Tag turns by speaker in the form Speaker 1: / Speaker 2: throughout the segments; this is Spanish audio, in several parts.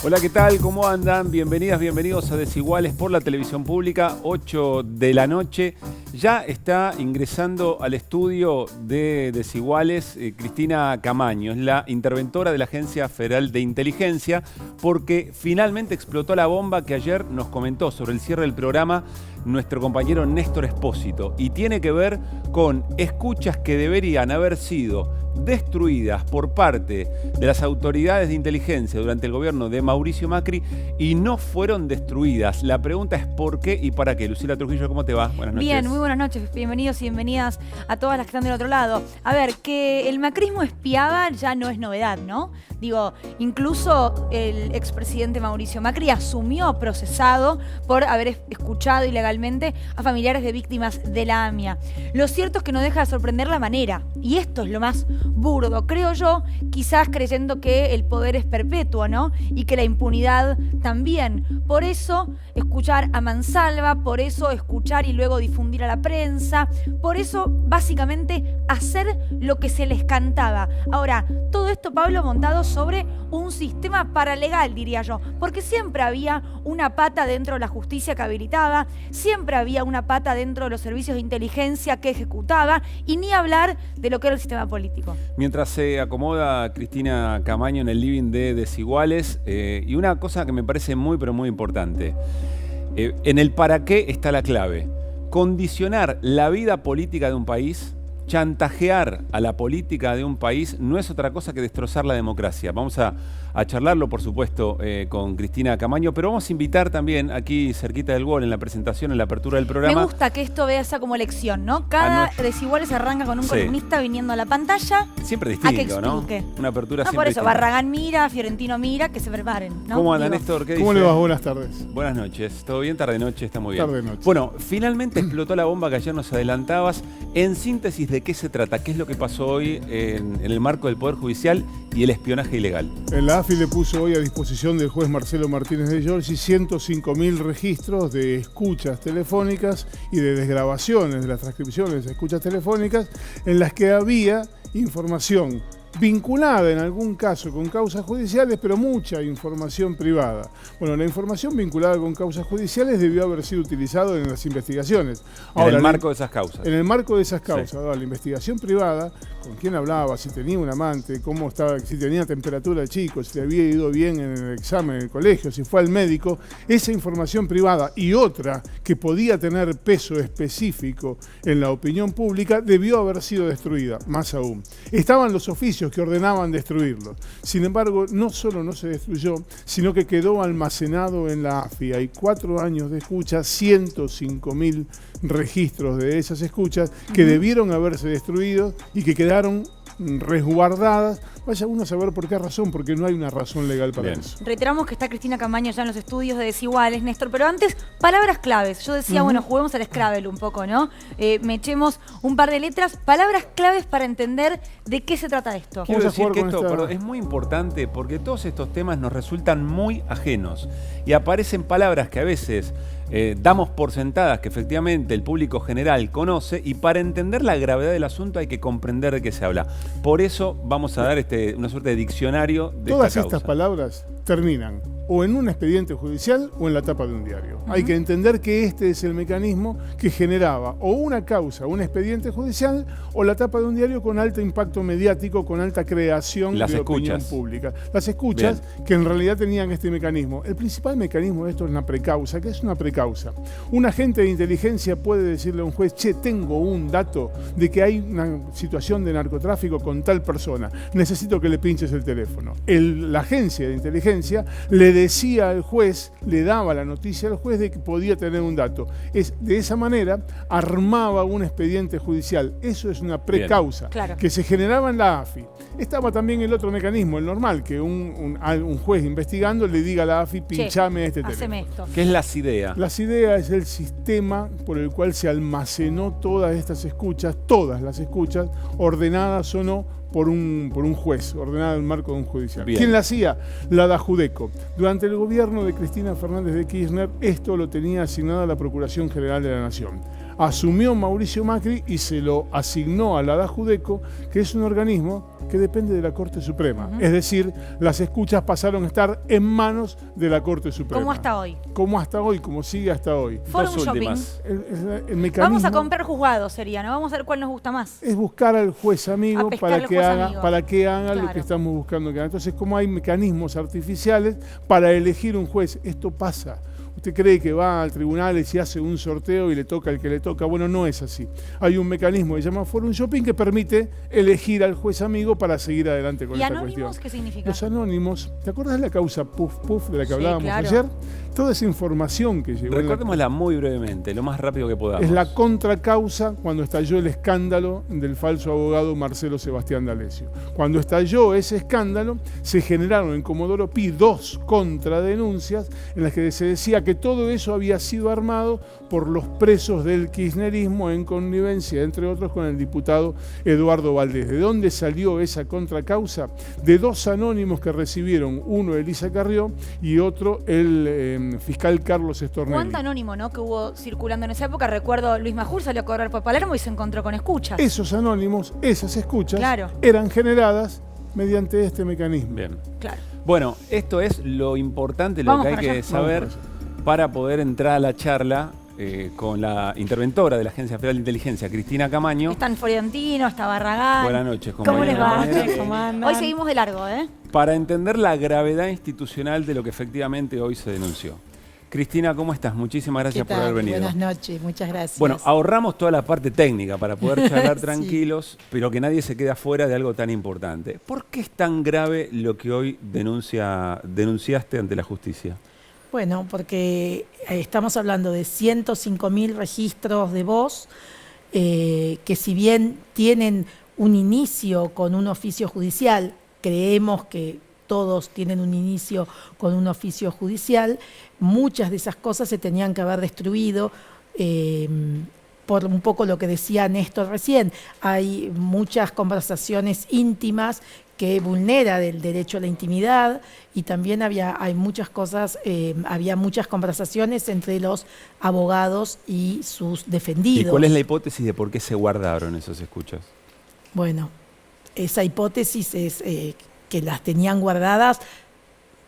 Speaker 1: Hola, ¿qué tal? ¿Cómo andan? Bienvenidas, bienvenidos a Desiguales por la televisión pública, 8 de la noche. Ya está ingresando al estudio de Desiguales Cristina Camaño, es la interventora de la Agencia Federal de Inteligencia, porque finalmente explotó la bomba que ayer nos comentó sobre el cierre del programa nuestro compañero Néstor Espósito, y tiene que ver con escuchas que deberían haber sido destruidas por parte de las autoridades de inteligencia durante el gobierno de Mauricio Macri y no fueron destruidas. La pregunta es ¿por qué y para qué? Lucila Trujillo, ¿cómo te va? Buenas noches.
Speaker 2: Bien, muy buenas noches. Bienvenidos y bienvenidas a todas las que están del otro lado. A ver, que el macrismo espiaba ya no es novedad, ¿no? Digo, incluso el expresidente Mauricio Macri asumió procesado por haber escuchado ilegalmente a familiares de víctimas de la AMIA. Lo cierto es que no deja de sorprender la manera, y esto es lo más burdo, creo yo, quizás creyendo que el poder es perpetuo, ¿no? Y que la impunidad también. Por eso escuchar a mansalva, por eso escuchar y luego difundir a la prensa, por eso básicamente hacer lo que se les cantaba. Ahora, todo esto, Pablo, montado sobre un sistema paralegal, diría yo, porque siempre había una pata dentro de la justicia que habilitaba, siempre había una pata dentro de los servicios de inteligencia que ejecutaba, y ni hablar de lo que era el sistema político.
Speaker 1: Mientras se acomoda Cristina Camaño en el living de Desiguales, y una cosa que me parece muy pero muy importante, en el para qué está la clave. Condicionar la vida política de un país, chantajear a la política de un país no es otra cosa que destrozar la democracia. Vamos a charlarlo, por supuesto, con Cristina Camaño, pero vamos a invitar también aquí cerquita del gol, en la presentación, en la apertura del programa.
Speaker 2: Me gusta que esto vea esa como lección, ¿no? Cada Desiguales arranca con un columnista viniendo a la pantalla.
Speaker 1: Siempre distinto,
Speaker 2: a que
Speaker 1: ¿no?
Speaker 2: explique.
Speaker 1: Una apertura siempre
Speaker 2: por eso,
Speaker 1: distinta.
Speaker 2: Barragán mira, Fiorentino mira, que se preparen, ¿no?
Speaker 1: ¿Cómo anda, Néstor? ¿Qué dice?
Speaker 3: ¿Cómo le va? Buenas tardes.
Speaker 1: Buenas noches. ¿Todo bien? Tarde-noche, está muy bien.
Speaker 3: Tarde-noche.
Speaker 1: Bueno, finalmente explotó la bomba que ayer nos adelantabas. En síntesis, ¿de qué se trata? ¿Qué es lo que pasó hoy en el marco del Poder Judicial y el espionaje ilegal?
Speaker 3: La AFI le puso hoy a disposición del juez Marcelo Martínez de Giorgi 105.000 registros de escuchas telefónicas y de desgrabaciones de las transcripciones de escuchas telefónicas en las que había información vinculada en algún caso con causas judiciales, pero mucha información privada. Bueno, la información vinculada con causas judiciales debió haber sido utilizada en las investigaciones. Ahora,
Speaker 1: en el marco de esas causas.
Speaker 3: En el marco de esas causas.
Speaker 1: Sí.
Speaker 3: Ahora, la investigación privada, con quién hablaba, si tenía un amante, cómo estaba, si tenía temperatura el chico, si le había ido bien en el examen en el colegio, si fue al médico, esa información privada y otra que podía tener peso específico en la opinión pública debió haber sido destruida, más aún. Estaban los oficios que ordenaban destruirlo. Sin embargo, no solo no se destruyó, sino que quedó almacenado en la AFI. Hay 4 años de escucha, 105.000 registros de esas escuchas que debieron haberse destruido y que quedaron resguardadas. Vaya uno a saber por qué razón, porque no hay una razón legal para eso.
Speaker 2: Reiteramos que está Cristina Camaño ya en los estudios de Desiguales, Néstor, pero antes, palabras claves. Yo decía, bueno, juguemos al Scrabble un poco, ¿no? Me echemos un par de letras, palabras claves para entender de qué se trata esto.
Speaker 1: Quiero decir que esto es muy importante porque todos estos temas nos resultan muy ajenos y aparecen palabras que a veces damos por sentadas que efectivamente el público general conoce, y para entender la gravedad del asunto hay que comprender de qué se habla. Por eso vamos a dar una suerte de diccionario de
Speaker 3: todas
Speaker 1: esta causa.
Speaker 3: Estas palabras terminan o en un expediente judicial o en la tapa de un diario. Hay que entender que este es el mecanismo que generaba o una causa, un expediente judicial, o la tapa de un diario con alto impacto mediático, con alta creación de opinión pública. Las escuchas, que en realidad tenían este mecanismo. El principal mecanismo de esto es una precausa. ¿Qué es una precausa? Un agente de inteligencia puede decirle a un juez: che, tengo un dato de que hay una situación de narcotráfico con tal persona, necesito que le pinches el teléfono. La agencia de inteligencia le decía al juez, le daba la noticia al juez de que podía tener un dato. De esa manera armaba un expediente judicial. Eso es una precausa que se generaba en la AFI. Estaba también el otro mecanismo, el normal, que un juez investigando le diga a la AFI: pinchame este teléfono.
Speaker 2: Esto.
Speaker 1: ¿Qué es la CIDEA?
Speaker 3: La CIDEA es el sistema por el cual se almacenó todas estas escuchas, todas las escuchas, ordenadas o no por un juez, ordenada en el marco de un judicial.
Speaker 1: Bien.
Speaker 3: ¿Quién la hacía? La Dajudeco. Durante el gobierno de Cristina Fernández de Kirchner, esto lo tenía asignada la Procuración General de la Nación. asumió Mauricio Macri y se lo asignó a la ADA Judeco, que es un organismo que depende de la Corte Suprema. Es decir, las escuchas pasaron a estar en manos de la Corte Suprema.
Speaker 2: ¿Cómo hasta hoy?
Speaker 3: Como hasta hoy, como sigue hasta hoy.
Speaker 2: Forum
Speaker 1: Dos
Speaker 2: Shopping.
Speaker 1: últimas.
Speaker 3: El mecanismo
Speaker 2: Vamos a comprar juzgados, sería, ¿no? Vamos a ver cuál nos gusta más.
Speaker 3: es buscar al juez amigo
Speaker 2: A pescar
Speaker 3: para
Speaker 2: al
Speaker 3: que
Speaker 2: juez
Speaker 3: haga,
Speaker 2: amigo.
Speaker 3: para que haga lo
Speaker 2: Claro.
Speaker 3: que estamos buscando que haga. Entonces, como hay mecanismos artificiales para elegir un juez, esto pasa. Usted cree que va al tribunal y se hace un sorteo y le toca el que le toca. Bueno, no es así. Hay un mecanismo que se llama Forum Shopping que permite elegir al juez amigo para seguir adelante con
Speaker 2: ¿Y
Speaker 3: esta
Speaker 2: anónimos
Speaker 3: cuestión.
Speaker 2: qué significa?
Speaker 3: Los anónimos, ¿te acuerdas de la causa Puff Puff de la que
Speaker 2: Sí,
Speaker 3: hablábamos
Speaker 2: claro.
Speaker 3: ayer? Toda esa información que llegó en la-
Speaker 1: Recordémosla muy brevemente, lo más rápido que podamos.
Speaker 3: es la contracausa cuando estalló el escándalo del falso abogado Marcelo Sebastián D'Alessio. Cuando estalló ese escándalo, se generaron en Comodoro Pi 2 contradenuncias en las que se decía que todo eso había sido armado por los presos del kirchnerismo en connivencia, entre otros, con el diputado Eduardo Valdés. ¿De dónde salió esa contracausa? De dos anónimos que recibieron, uno Elisa Carrió y otro el fiscal Carlos Stornelli.
Speaker 2: ¿Cuánto anónimo, no? Que hubo circulando en esa época. Recuerdo, Luis Majul salió a correr por Palermo y se encontró con escuchas.
Speaker 3: Esos anónimos, esas escuchas,
Speaker 2: Claro.
Speaker 3: eran generadas mediante este mecanismo.
Speaker 1: Bien.
Speaker 2: Claro.
Speaker 1: Bueno, esto es lo importante, lo
Speaker 2: Vamos
Speaker 1: que hay
Speaker 2: para
Speaker 1: que
Speaker 2: allá.
Speaker 1: saber
Speaker 3: Vamos para
Speaker 1: para poder entrar a la charla con la interventora de la Agencia Federal de Inteligencia, Cristina Camaño.
Speaker 2: Están Florentino, está Barragán.
Speaker 1: Buenas noches,
Speaker 2: ¿Cómo les va?
Speaker 1: compañera.
Speaker 4: ¿Cómo andan?
Speaker 2: Hoy seguimos de largo, ¿eh?
Speaker 1: Para entender la gravedad institucional de lo que efectivamente hoy se denunció. Cristina, ¿cómo estás? Muchísimas gracias por haber venido.
Speaker 4: Buenas noches, muchas gracias.
Speaker 1: Bueno, ahorramos toda la parte técnica para poder charlar
Speaker 4: Sí.
Speaker 1: tranquilos, pero que nadie se quede afuera de algo tan importante. ¿Por qué es tan grave lo que hoy denunciaste ante la justicia?
Speaker 4: Bueno, porque estamos hablando de 105.000 registros de voz, que si bien tienen un inicio con un oficio judicial, creemos que todos tienen un inicio con un oficio judicial, muchas de esas cosas se tenían que haber destruido. Por un poco lo que decía Néstor recién, hay muchas conversaciones íntimas que vulnera el derecho a la intimidad y también hay muchas cosas, había muchas conversaciones entre los abogados y sus defendidos.
Speaker 1: ¿Y cuál es la hipótesis de por qué se guardaron esas escuchas?
Speaker 4: Bueno, esa hipótesis es que las tenían guardadas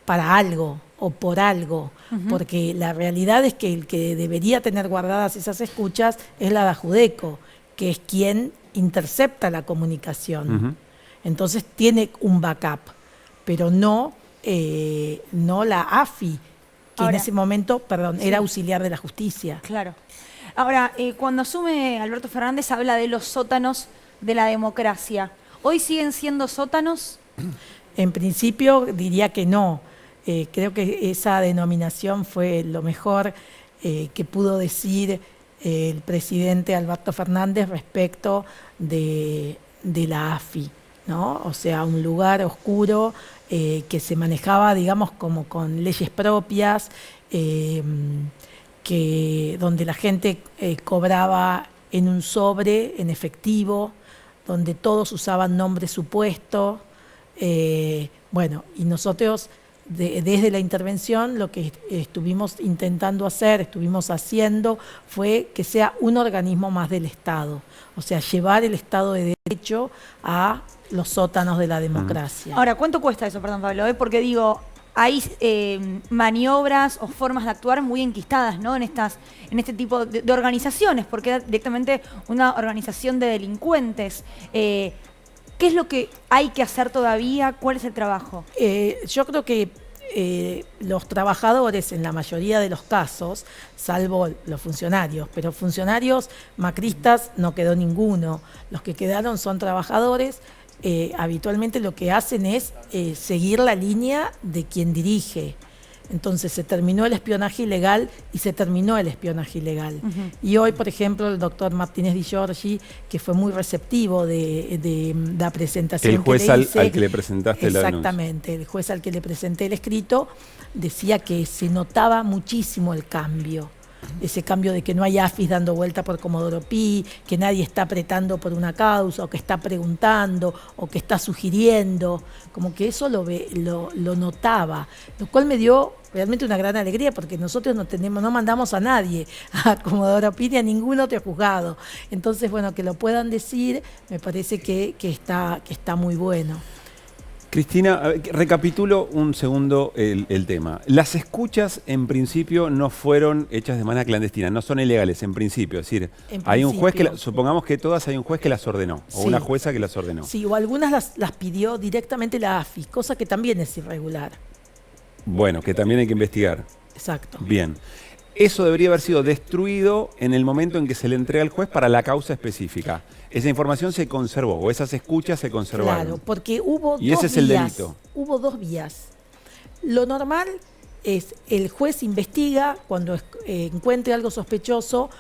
Speaker 4: para algo o por algo, porque la realidad es que el que debería tener guardadas esas escuchas es la ADA Judeco, que es quien intercepta la comunicación.
Speaker 1: Ujú.
Speaker 4: Entonces tiene un backup, pero no la AFI, que
Speaker 2: Ahora,
Speaker 4: en ese momento, perdón,
Speaker 2: sí.
Speaker 4: era auxiliar de la justicia.
Speaker 2: Claro. Ahora, cuando asume Alberto Fernández habla de los sótanos de la democracia. ¿Hoy siguen siendo sótanos?
Speaker 4: En principio diría que no. Creo que esa denominación fue lo mejor que pudo decir el presidente Alberto Fernández respecto de la AFI, ¿no? O sea, un lugar oscuro que se manejaba, digamos, como con leyes propias, donde la gente cobraba en un sobre, en efectivo, donde todos usaban nombre supuesto. Bueno, y nosotros desde la intervención lo que estuvimos intentando hacer, estuvimos haciendo, fue que sea un organismo más del Estado. O sea, llevar el Estado de Derecho a los sótanos de la democracia.
Speaker 2: Ahora, ¿cuánto cuesta eso, perdón, Pablo? Porque digo, hay maniobras o formas de actuar muy enquistadas, ¿no? En este tipo de organizaciones, porque era directamente una organización de delincuentes. ¿Qué es lo que hay que hacer todavía? ¿Cuál es el trabajo?
Speaker 4: Yo creo que los trabajadores, en la mayoría de los casos, salvo los funcionarios, pero funcionarios macristas no quedó ninguno. Los que quedaron son trabajadores. Habitualmente lo que hacen es seguir la línea de quien dirige. Entonces se terminó el espionaje ilegal y se terminó el espionaje ilegal. Y hoy, por ejemplo, el doctor Martínez Di Giorgi, que fue muy receptivo de la presentación
Speaker 1: El juez
Speaker 4: que le hice,
Speaker 1: al que le presentaste la denuncia.
Speaker 4: Exactamente, el juez al que le presenté el escrito decía que se notaba muchísimo el cambio. Ese cambio de que no hay AFIS dando vuelta por Comodoro Pi, que nadie está apretando por una causa, o que está preguntando, o que está sugiriendo, como que eso lo notaba, lo cual me dio realmente una gran alegría porque nosotros no mandamos a nadie a Comodoro Pi ni a ningún otro juzgado. Entonces, bueno, que lo puedan decir, me parece que está muy bueno.
Speaker 1: Cristina, recapitulo un segundo el tema. Las escuchas, en principio, no fueron hechas de manera clandestina, no son ilegales, en principio. Es decir, hay un juez que, supongamos que todas hay un juez que las ordenó, o una jueza que las ordenó.
Speaker 4: Sí, o algunas las pidió directamente la AFI, cosa que también es irregular.
Speaker 1: Bueno, que también hay que investigar.
Speaker 4: Exacto.
Speaker 1: Bien. Eso debería haber sido destruido en el momento en que se le entrega al juez para la causa específica. Esa información se conservó, o esas escuchas se conservaron.
Speaker 4: Claro, porque hubo
Speaker 1: y ese es el delito.
Speaker 4: Hubo dos vías. Lo normal es el juez investiga cuando encuentre algo sospechoso,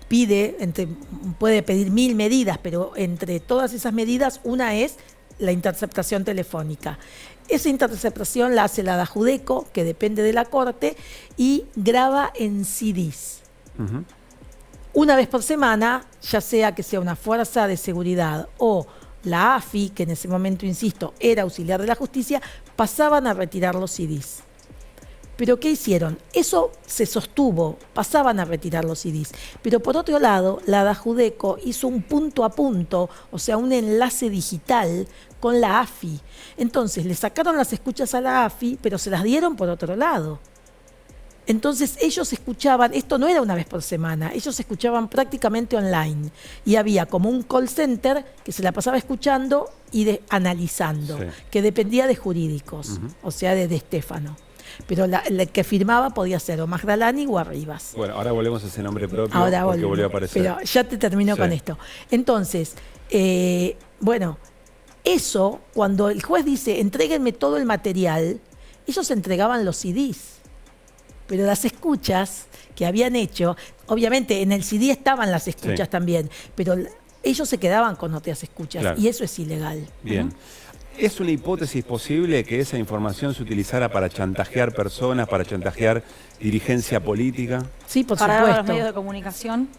Speaker 4: puede pedir 1000 medidas, pero entre todas esas medidas, una es la interceptación telefónica. Esa interceptación la hace la DAJUDECO, que depende de la Corte, y graba en CDs. Uh-huh. Una vez por semana, ya sea que sea una fuerza de seguridad o la AFI, que en ese momento, insisto, era auxiliar de la justicia, pasaban a retirar los CDs. ¿Pero qué hicieron? Eso se sostuvo, pasaban a retirar los CDs. Pero por otro lado, la DAJUDECO hizo un punto a punto, o sea, un enlace digital con la AFI. Entonces, le sacaron las escuchas a la AFI, pero se las dieron por otro lado. Entonces, ellos escuchaban, esto no era una vez por semana, ellos escuchaban prácticamente online. Y había como un call center que se la pasaba escuchando y analizando, que dependía de jurídicos, o sea, de Stefano. Pero la que firmaba podía ser o Magdalani o Arribas.
Speaker 1: Bueno, ahora volvemos a ese nombre propio
Speaker 4: ahora
Speaker 1: porque volvió a aparecer.
Speaker 4: Pero ya te termino con esto. Entonces, bueno, eso, cuando el juez dice, entréguenme todo el material, ellos entregaban los CDs. Pero las escuchas que habían hecho, obviamente en el CD estaban las escuchas también, pero ellos se quedaban con otras escuchas y eso es ilegal.
Speaker 1: Bien. ¿Es una hipótesis posible que esa información se utilizara para chantajear personas, para chantajear dirigencia política?
Speaker 4: Sí, por
Speaker 2: supuesto.
Speaker 4: Para
Speaker 2: los medios de comunicación.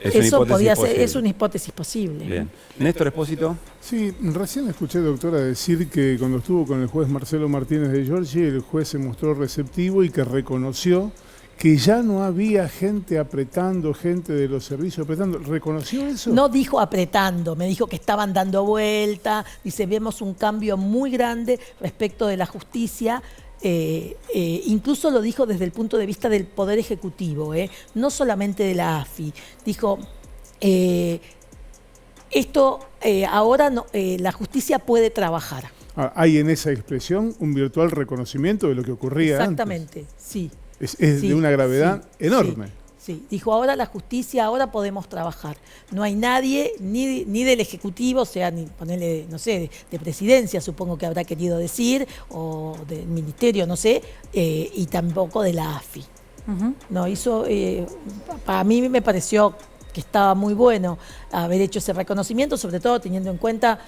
Speaker 4: Eso podía ser, es una hipótesis posible.
Speaker 1: Bien. Néstor Espósito.
Speaker 3: Sí, recién escuché, doctora, decir que cuando estuvo con el juez Marcelo Martínez de Giorgi, el juez se mostró receptivo y que reconoció que ya no había gente apretando, gente de los servicios apretando. ¿Reconoció eso?
Speaker 4: No dijo apretando, me dijo que estaban dando vuelta. Dice, vemos un cambio muy grande respecto de la justicia. Incluso lo dijo desde el punto de vista del Poder Ejecutivo, no solamente de la AFI. Dijo, ahora no, la justicia puede trabajar.
Speaker 3: Hay en esa expresión un virtual reconocimiento de lo que ocurría
Speaker 4: Exactamente,
Speaker 3: antes.
Speaker 4: Sí.
Speaker 3: Es de una gravedad enorme.
Speaker 4: Sí, dijo, ahora la justicia, ahora podemos trabajar. No hay nadie, ni del Ejecutivo, o sea, ni ponerle, no sé, de presidencia, supongo que habrá querido decir, o del ministerio, no sé, y tampoco de la AFI. Uh-huh. No, para mí me pareció que estaba muy bueno haber hecho ese reconocimiento, sobre todo teniendo en cuenta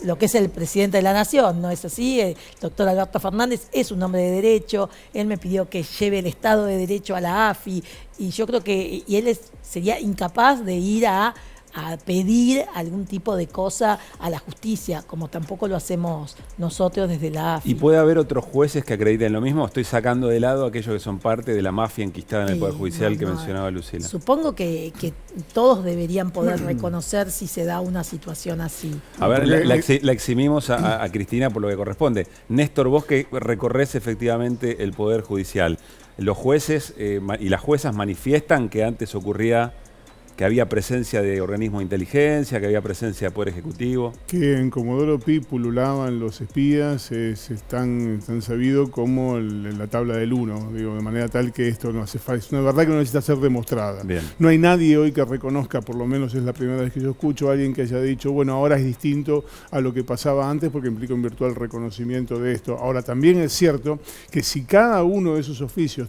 Speaker 4: lo que es el presidente de la Nación, ¿no es así? El doctor Alberto Fernández es un hombre de derecho, él me pidió que lleve el Estado de Derecho a la AFI, y yo creo que él sería incapaz de ir a pedir algún tipo de cosa a la justicia, como tampoco lo hacemos nosotros desde la AFI.
Speaker 1: ¿Y puede haber otros jueces que acrediten lo mismo? Estoy sacando de lado aquellos que son parte de la mafia enquistada en el Poder Judicial que mencionaba Lucila.
Speaker 4: Supongo que todos deberían poder reconocer si se da una situación así.
Speaker 1: A ver, la eximimos a Cristina por lo que corresponde. Néstor, vos que recorres efectivamente el Poder Judicial, ¿los jueces y las juezas manifiestan que antes ocurría que había presencia de organismos de inteligencia, que había presencia de Poder Ejecutivo? Que
Speaker 3: en Comodoro Pi pululaban los espías, es tan sabido como la tabla del 1, digo, de manera tal que esto no hace falta. Es una verdad que no necesita ser demostrada.
Speaker 1: Bien.
Speaker 3: No hay nadie hoy que reconozca, por lo menos es la primera vez que yo escucho a alguien que haya dicho, bueno, ahora es distinto a lo que pasaba antes porque implica un virtual reconocimiento de esto. Ahora, también es cierto que si cada uno de esos oficios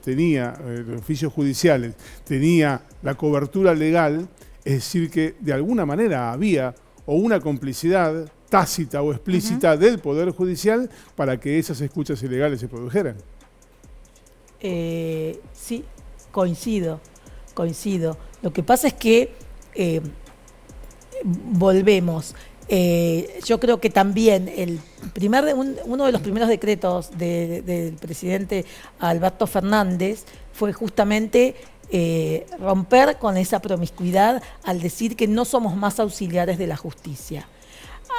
Speaker 3: oficios judiciales, tenía la cobertura legal, es decir, que de alguna manera había o una complicidad tácita o explícita del Poder Judicial para que esas escuchas ilegales se produjeran.
Speaker 4: Sí, coincido. Lo que pasa es que volvemos. Yo creo que también uno de los primeros decretos del presidente Alberto Fernández fue justamente romper con esa promiscuidad al decir que no somos más auxiliares de la justicia.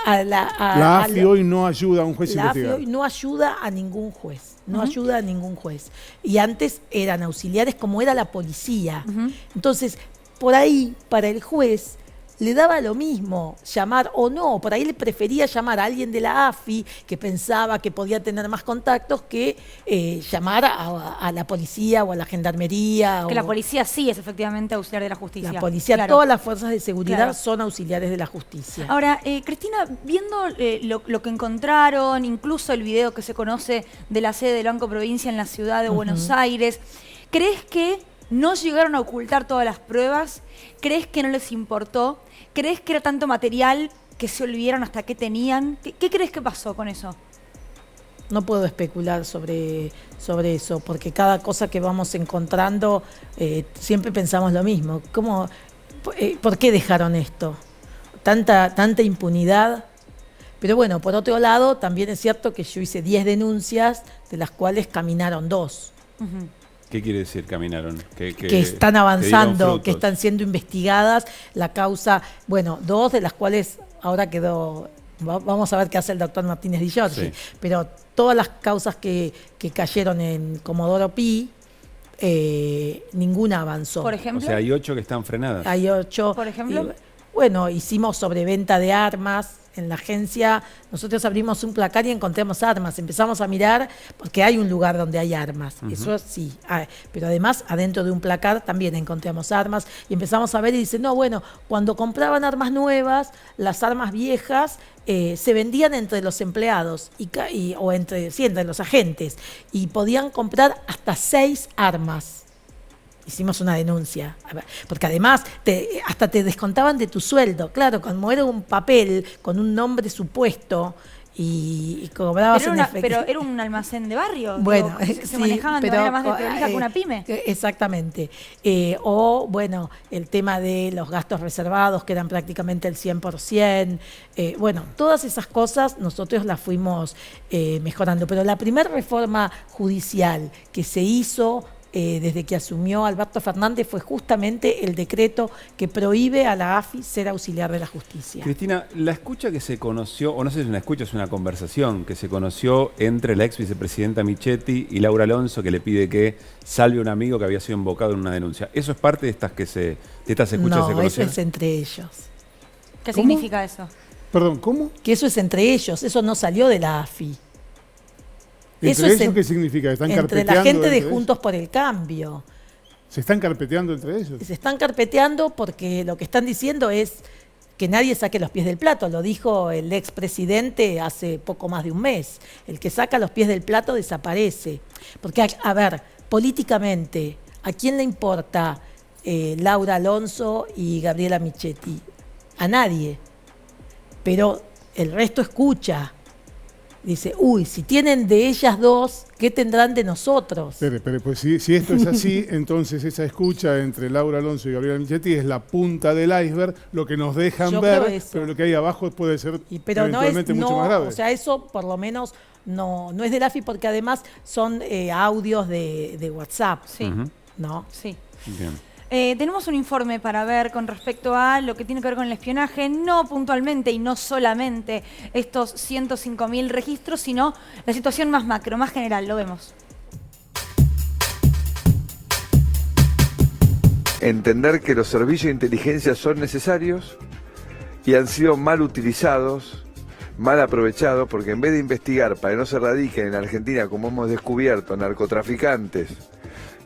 Speaker 3: La AFI hoy no ayuda a un juez a investigar.
Speaker 4: La AFI hoy no ayuda a ningún juez, no ayuda a ningún juez. Y antes eran auxiliares como era la policía. Entonces, por ahí, para el juez, le daba lo mismo llamar o no, por ahí le prefería llamar a alguien de la AFI que pensaba que podía tener más contactos que llamar a la policía o a la gendarmería.
Speaker 2: Que la policía sí es efectivamente auxiliar de la justicia.
Speaker 4: La policía, claro. Todas las fuerzas de seguridad son auxiliares de la justicia.
Speaker 2: Ahora, Cristina, viendo lo que encontraron, incluso el video que se conoce de la sede del Banco Provincia en la ciudad de Buenos Aires, ¿crees que no llegaron a ocultar todas las pruebas? ¿Crees que no les importó? ¿Crees que era tanto material que se olvidaron hasta qué tenían? ¿Qué crees que pasó con eso?
Speaker 4: No puedo especular sobre eso, porque cada cosa que vamos encontrando siempre pensamos lo mismo. ¿Por qué dejaron esto? Tanta impunidad. Pero bueno, por otro lado, también es cierto que yo hice 10 denuncias, de las cuales caminaron 2.
Speaker 1: ¿Qué quiere decir caminaron?
Speaker 4: Que están avanzando, que están siendo investigadas. La causa, 2 de las cuales ahora quedó. Vamos a ver qué hace el doctor Martínez Di Giorgi. Sí. Pero todas las causas que cayeron en Comodoro Pi, ninguna avanzó.
Speaker 2: Por ejemplo.
Speaker 1: O sea, hay 8 que están frenadas.
Speaker 4: Hay 8.
Speaker 2: Por ejemplo.
Speaker 4: Hicimos sobreventa de armas. En la agencia nosotros abrimos un placar y encontramos armas. Empezamos a mirar porque hay un lugar donde hay armas. Eso sí. Pero además, adentro de un placar también encontramos armas. Y empezamos a ver y dicen, cuando compraban armas nuevas, las armas viejas se vendían entre los empleados o entre los agentes. Y podían comprar hasta 6 armas. Hicimos una denuncia, porque además hasta te descontaban de tu sueldo. Claro, como era un papel con un nombre supuesto y cobrabas en efectivo.
Speaker 2: Pero era un almacén de barrio.
Speaker 4: Bueno,
Speaker 2: se manejaban de manera más desprolija que una pyme.
Speaker 4: Exactamente. El tema de los gastos reservados, que eran prácticamente el 100%. Todas esas cosas nosotros las fuimos mejorando. Pero la primera reforma judicial que se hizo desde que asumió Alberto Fernández fue justamente el decreto que prohíbe a la AFI ser auxiliar de la justicia.
Speaker 1: Cristina, la escucha que se conoció, o no sé si es una escucha, es una conversación que se conoció entre la ex vicepresidenta Michetti y Laura Alonso, que le pide que salve a un amigo que había sido invocado en una denuncia. ¿Eso es parte de estas escuchas que se conocieron?
Speaker 4: No, eso es entre ellos.
Speaker 2: ¿Qué significa eso?
Speaker 3: Perdón, ¿cómo?
Speaker 4: Que eso es entre ellos, eso no salió de la AFI.
Speaker 3: ¿Entre ellos qué significa? ¿Están
Speaker 4: entre
Speaker 3: carpeteando?
Speaker 4: La gente de
Speaker 3: ellos?
Speaker 4: Juntos por el Cambio.
Speaker 3: ¿Se están carpeteando entre ellos?
Speaker 4: Se están carpeteando porque lo que están diciendo es que nadie saque los pies del plato. Lo dijo el expresidente hace poco más de un mes. El que saca los pies del plato desaparece. Porque, políticamente, ¿a quién le importa Laura Alonso y Gabriela Michetti? A nadie. Pero el resto escucha. Dice, si tienen de ellas dos, ¿qué tendrán de nosotros?
Speaker 3: Pero pues si esto es así, entonces esa escucha entre Laura Alonso y Gabriela Michetti es la punta del iceberg, lo que nos dejan ver, pero lo que hay abajo puede ser eventualmente mucho más grave.
Speaker 4: O sea, eso por lo menos no es del AFI, porque además son audios de WhatsApp.
Speaker 2: Sí.
Speaker 4: ¿No?
Speaker 2: Sí.
Speaker 1: Bien.
Speaker 2: Tenemos un informe para ver con respecto a lo que tiene que ver con el espionaje, no puntualmente y no solamente estos 105.000 registros, sino la situación más macro, más general. Lo vemos.
Speaker 5: Entender que los servicios de inteligencia son necesarios y han sido mal utilizados, mal aprovechados, porque en vez de investigar para que no se radiquen en Argentina, como hemos descubierto, narcotraficantes,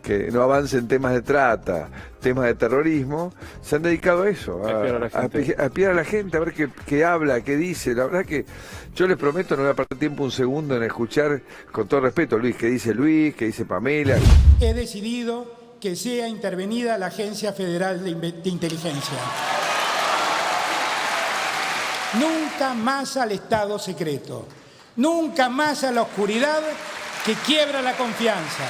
Speaker 5: que no avancen temas de trata, temas de terrorismo, se han dedicado a eso, a espiar a la gente, a ver qué habla, qué dice. La verdad que yo les prometo, no voy a perder tiempo un segundo en escuchar, con todo respeto, Luis, qué dice Pamela.
Speaker 6: He decidido que sea intervenida la Agencia Federal de Inteligencia. Nunca más al Estado secreto, nunca más a la oscuridad que quiebra la confianza.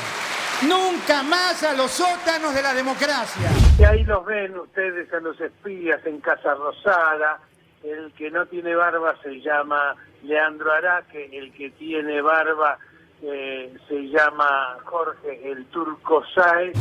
Speaker 6: Nunca más a los sótanos de la democracia.
Speaker 7: Y ahí los ven ustedes a los espías en Casa Rosada el que no tiene barba se llama Leandro Araque, el que tiene barba se llama Jorge el Turco Sáez.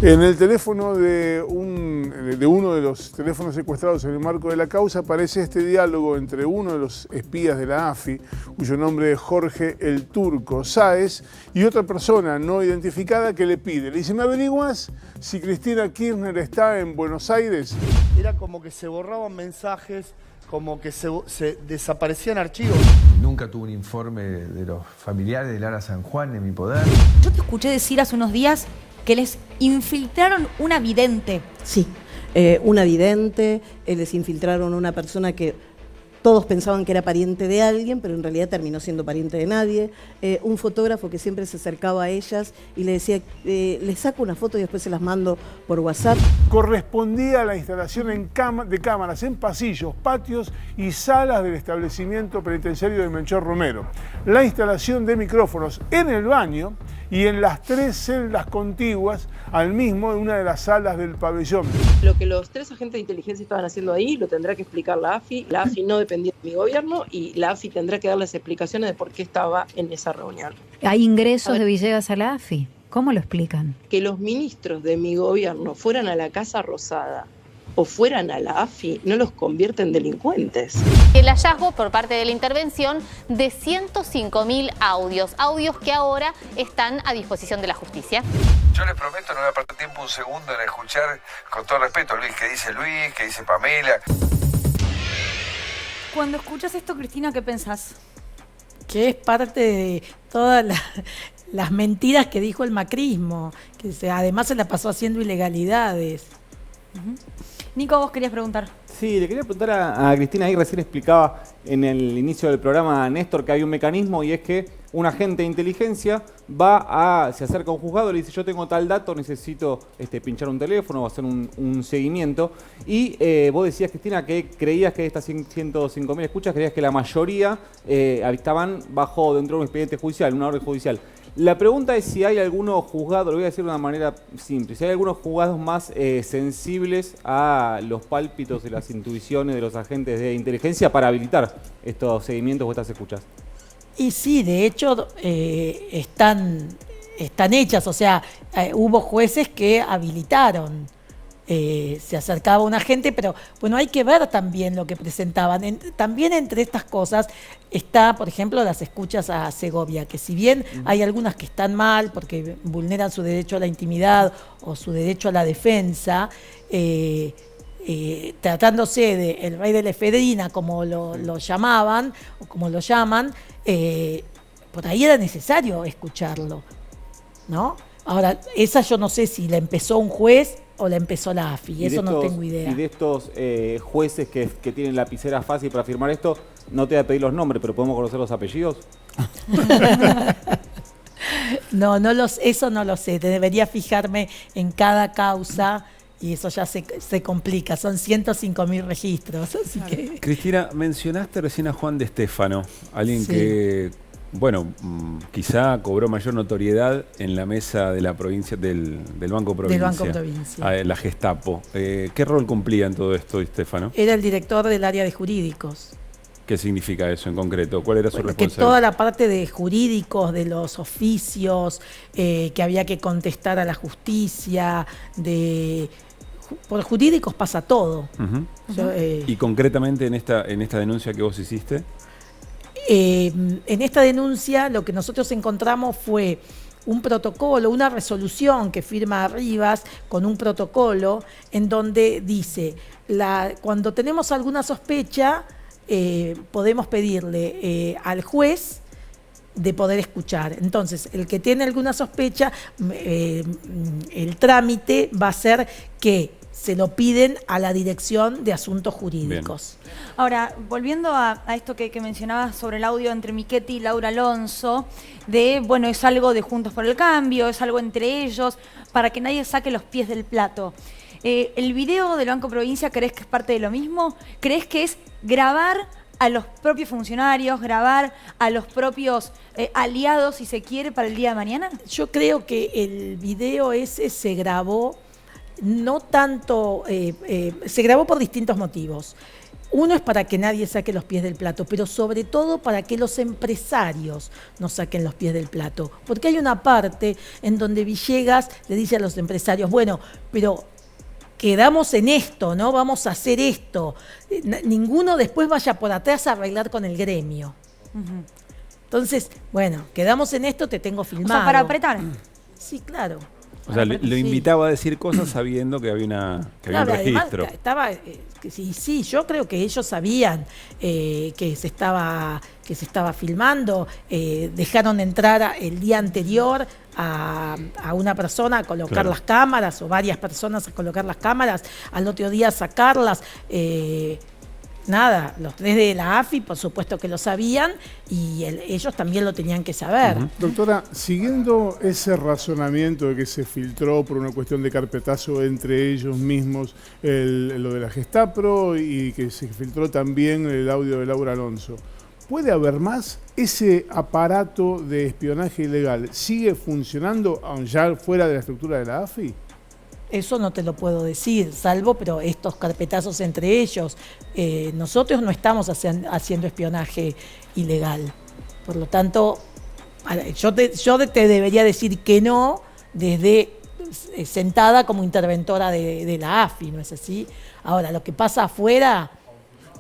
Speaker 3: En el teléfono de uno de los teléfonos secuestrados en el marco de la causa aparece este diálogo entre uno de los espías de la AFI, cuyo nombre es Jorge el Turco Sáez, y otra persona no identificada que le pide. Le dice, ¿me averiguas si Cristina Kirchner está en Buenos Aires?
Speaker 8: Era como que se borraban mensajes, como que se desaparecían archivos.
Speaker 5: Nunca tuve un informe de los familiares de Lara San Juan en mi poder.
Speaker 2: Yo te escuché decir hace unos días que les infiltraron una vidente.
Speaker 9: Sí, una vidente, les infiltraron una persona que todos pensaban que era pariente de alguien, pero en realidad terminó siendo pariente de nadie. Un fotógrafo que siempre se acercaba a ellas y le decía, les saco una foto y después se las mando por WhatsApp.
Speaker 3: Correspondía a la instalación de cámaras en pasillos, patios y salas del establecimiento penitenciario de Melchor Romero. La instalación de micrófonos en el baño y en las 3 celdas contiguas al mismo en una de las salas del pabellón.
Speaker 10: Lo que los 3 agentes de inteligencia estaban haciendo ahí lo tendrá que explicar la AFI. La AFI no dependía de mi gobierno y la AFI tendrá que darles explicaciones de por qué estaba en esa reunión.
Speaker 11: ¿Hay ingresos de Villegas a la AFI? ¿Cómo lo explican?
Speaker 10: Que los ministros de mi gobierno fueran a la Casa Rosada o fueran a la AFI no los convierte en delincuentes.
Speaker 12: El hallazgo por parte de la intervención de 105.000 audios que ahora están a disposición de la justicia.
Speaker 5: Yo les prometo no voy a perder tiempo un segundo en escuchar, con todo respeto, Luis, qué dice Pamela.
Speaker 2: Cuando escuchas esto, Cristina, ¿qué pensás?
Speaker 4: Que es parte de todas las mentiras que dijo el macrismo, que además se la pasó haciendo ilegalidades.
Speaker 2: Nico, vos querías preguntar.
Speaker 13: Sí, le quería preguntar a Cristina, ahí recién explicaba en el inicio del programa Néstor que hay un mecanismo y es que un agente de inteligencia se acerca a un juzgado y le dice yo tengo tal dato, necesito pinchar un teléfono o hacer un seguimiento. Y vos decías, Cristina, que creías que de estas 105.000 escuchas, creías que la mayoría estaban dentro de un expediente judicial, una orden judicial. La pregunta es si hay algunos juzgados, lo voy a decir de una manera simple, si hay algunos juzgados más sensibles a los pálpitos y las intuiciones de los agentes de inteligencia para habilitar estos seguimientos o estas escuchas.
Speaker 4: Y sí, de hecho están hechas, o sea, hubo jueces que habilitaron. Se acercaba un agente, pero bueno, hay que ver también lo que presentaban. También entre estas cosas está, por ejemplo, las escuchas a Segovia, que si bien hay algunas que están mal porque vulneran su derecho a la intimidad o su derecho a la defensa, tratándose del rey de la efedrina, como lo llamaban, o como lo llaman, por ahí era necesario escucharlo, ¿no? Ahora, esa yo no sé si la empezó un juez o la empezó la AFI, eso no tengo idea.
Speaker 13: Y de estos jueces que tienen lapicera fácil para firmar esto, no te voy a pedir los nombres, pero ¿podemos conocer los apellidos?
Speaker 4: No, eso no lo sé, debería fijarme en cada causa y eso ya se complica, son 105.000 registros. Así que...
Speaker 1: Cristina, mencionaste recién a Juan de Stefano, alguien
Speaker 4: Sí.
Speaker 1: que, bueno, quizá cobró mayor notoriedad en la mesa de la provincia del Banco Provincia.
Speaker 4: Del Banco Provincia.
Speaker 1: La Gestapo. ¿Qué rol cumplía en todo esto, Di Stefano?
Speaker 4: Era el director del área de jurídicos.
Speaker 1: ¿Qué significa eso en concreto? ¿Cuál era su
Speaker 4: Que
Speaker 1: responsabilidad?
Speaker 4: toda la parte de jurídicos, de los oficios, que había que contestar a la justicia, por jurídicos pasa todo.
Speaker 1: ¿Y concretamente en esta denuncia que vos hiciste?
Speaker 4: En esta denuncia lo que nosotros encontramos fue un protocolo, una resolución que firma Rivas con un protocolo en donde dice, cuando tenemos alguna sospecha, podemos pedirle al juez de poder escuchar. Entonces, el que tiene alguna sospecha, el trámite va a ser que se lo piden a la Dirección de Asuntos Jurídicos.
Speaker 2: Bien. Ahora, volviendo a esto que mencionabas sobre el audio entre Michetti y Laura Alonso, bueno, es algo de Juntos por el Cambio, es algo entre ellos, para que nadie saque los pies del plato. ¿El video del Banco Provincia crees que es parte de lo mismo? ¿Crees que es grabar a los propios funcionarios, grabar a los propios aliados, si se quiere, para el día de mañana?
Speaker 4: Yo creo que el video ese se grabó, no tanto, se grabó por distintos motivos. Uno es para que nadie saque los pies del plato, pero sobre todo para que los empresarios no saquen los pies del plato. Porque hay una parte en donde Villegas le dice a los empresarios, bueno, pero quedamos en esto, ¿no? Vamos a hacer esto. Ninguno después vaya por atrás a arreglar con el gremio. Entonces, bueno, quedamos en esto, te tengo filmado.
Speaker 2: O sea, para apretar.
Speaker 4: Sí, claro.
Speaker 1: O sea, lo invitaba a decir cosas sabiendo que había un registro.
Speaker 4: Además, estaba, sí, yo creo que ellos sabían que se estaba filmando. Dejaron entrar el día anterior a una persona a colocar las cámaras, o varias personas a colocar las cámaras, al otro día a sacarlas. Nada, los 3 de la AFI por supuesto que lo sabían y ellos también lo tenían que saber.
Speaker 3: Doctora, siguiendo ese razonamiento de que se filtró por una cuestión de carpetazo entre ellos mismos lo de la Gestapro y que se filtró también el audio de Laura Alonso, ¿puede haber más? ¿Ese aparato de espionaje ilegal sigue funcionando aun ya fuera de la estructura de la AFI?
Speaker 4: Eso no te lo puedo decir, salvo pero estos carpetazos entre ellos. Nosotros no estamos haciendo espionaje ilegal. Por lo tanto, yo te debería decir que no desde sentada como interventora de la AFI, ¿no es así? Ahora, lo que pasa afuera...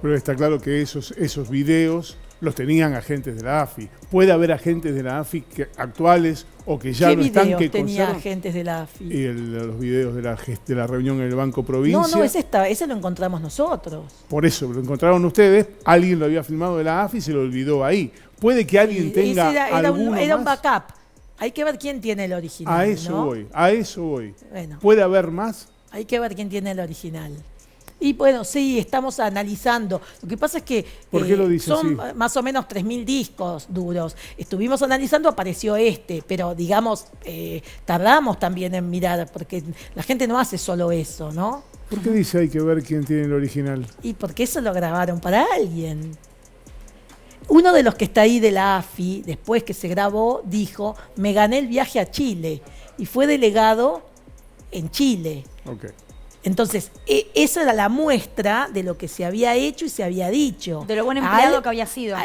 Speaker 3: Pero está claro que esos videos los tenían agentes de la AFI. ¿Puede haber agentes de la AFI actuales o que ya no están? ¿Qué videos
Speaker 4: tenía agentes de la AFI?
Speaker 3: Y los videos de la reunión en el Banco Provincia.
Speaker 4: No, ese lo encontramos nosotros.
Speaker 3: Por eso, lo encontraron ustedes, alguien lo había filmado de la AFI y se lo olvidó ahí. Puede que alguien tenga
Speaker 4: era un backup. Hay que ver quién tiene el original.
Speaker 3: A eso voy.
Speaker 4: Bueno,
Speaker 3: ¿puede haber más?
Speaker 4: Hay que ver quién tiene el original. Y bueno, sí, estamos analizando. Lo que pasa es que
Speaker 3: ¿por qué lo dice
Speaker 4: son
Speaker 3: así?
Speaker 4: Más o menos 3.000 discos duros. Estuvimos analizando, apareció pero digamos, tardamos también en mirar, porque la gente no hace solo eso, ¿no?
Speaker 3: ¿Por qué dice hay que ver quién tiene el original?
Speaker 4: Y porque eso lo grabaron para alguien. Uno de los que está ahí de la AFI, después que se grabó, dijo, me gané el viaje a Chile. Y fue delegado en Chile.
Speaker 3: Okay.
Speaker 4: Entonces, esa era la muestra de lo que se había hecho y se había dicho.
Speaker 2: De lo buen empleado que había sido.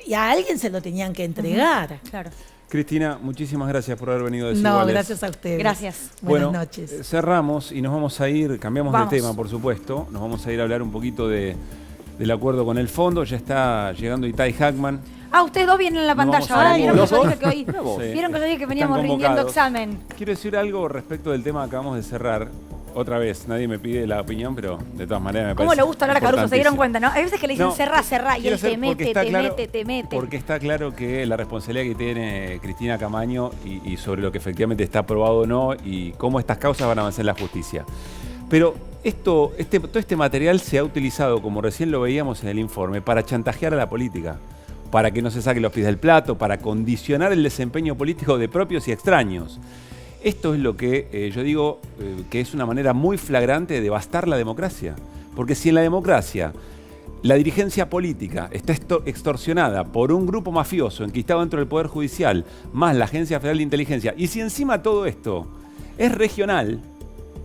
Speaker 4: Y a alguien se lo tenían que entregar.
Speaker 2: Claro.
Speaker 1: Cristina, muchísimas gracias por haber venido a Desiguales.
Speaker 4: No, gracias a ustedes.
Speaker 2: Gracias.
Speaker 4: Buenas noches.
Speaker 1: Cerramos y nos vamos a ir, cambiamos de tema, por supuesto. Nos vamos a ir a hablar un poquito del acuerdo con el fondo. Ya está llegando Itai Hackman.
Speaker 2: Ustedes dos vienen en la pantalla ahora. ¿Vieron que yo dije que hoy? ¿Vieron que yo dije que veníamos rindiendo examen?
Speaker 1: Quiero decir algo respecto del tema que acabamos de cerrar. Otra vez, nadie me pide la opinión, pero de todas maneras me parece.
Speaker 2: ¿Cómo le gusta hablar a Caruso? ¿Se dieron cuenta, no? Hay veces que le dicen cerrá, y él te mete.
Speaker 1: Porque está claro que la responsabilidad que tiene Cristina Camaño y sobre lo que efectivamente está aprobado o no y cómo estas causas van a avanzar en la justicia. Pero todo este material se ha utilizado, como recién lo veíamos en el informe, para chantajear a la política, para que no se saquen los pies del plato, para condicionar el desempeño político de propios y extraños. Esto es lo que yo digo que es una manera muy flagrante de devastar la democracia. Porque si en la democracia la dirigencia política está extorsionada por un grupo mafioso enquistado dentro del Poder Judicial, más la Agencia Federal de Inteligencia, y si encima todo esto es regional,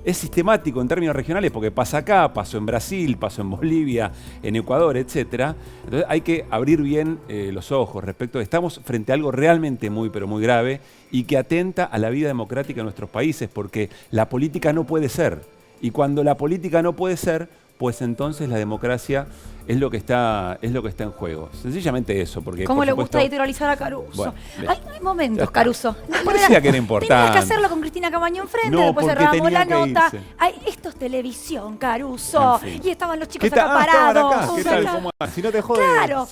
Speaker 1: es sistemático en términos regionales, porque pasa acá, pasó en Brasil, pasó en Bolivia, en Ecuador, etc. Entonces hay que abrir bien los ojos respecto de estamos frente a algo realmente muy, pero muy grave y que atenta a la vida democrática de nuestros países, porque la política no puede ser. Y cuando la política no puede ser, pues entonces la democracia es lo que está en juego. Sencillamente eso. Porque,
Speaker 2: ¿cómo le gusta editorializar a Caruso?
Speaker 1: Bueno,
Speaker 2: hay momentos, Caruso.
Speaker 1: Parecía que era importante.
Speaker 2: Tenías que hacerlo con Cristina Camaño enfrente, después cerramos la nota. Esto es televisión, Caruso. En fin. Y estaban los chicos acá parados.
Speaker 1: ¿Qué tal? ¿Cómo? Si no te jodes.
Speaker 2: Claro.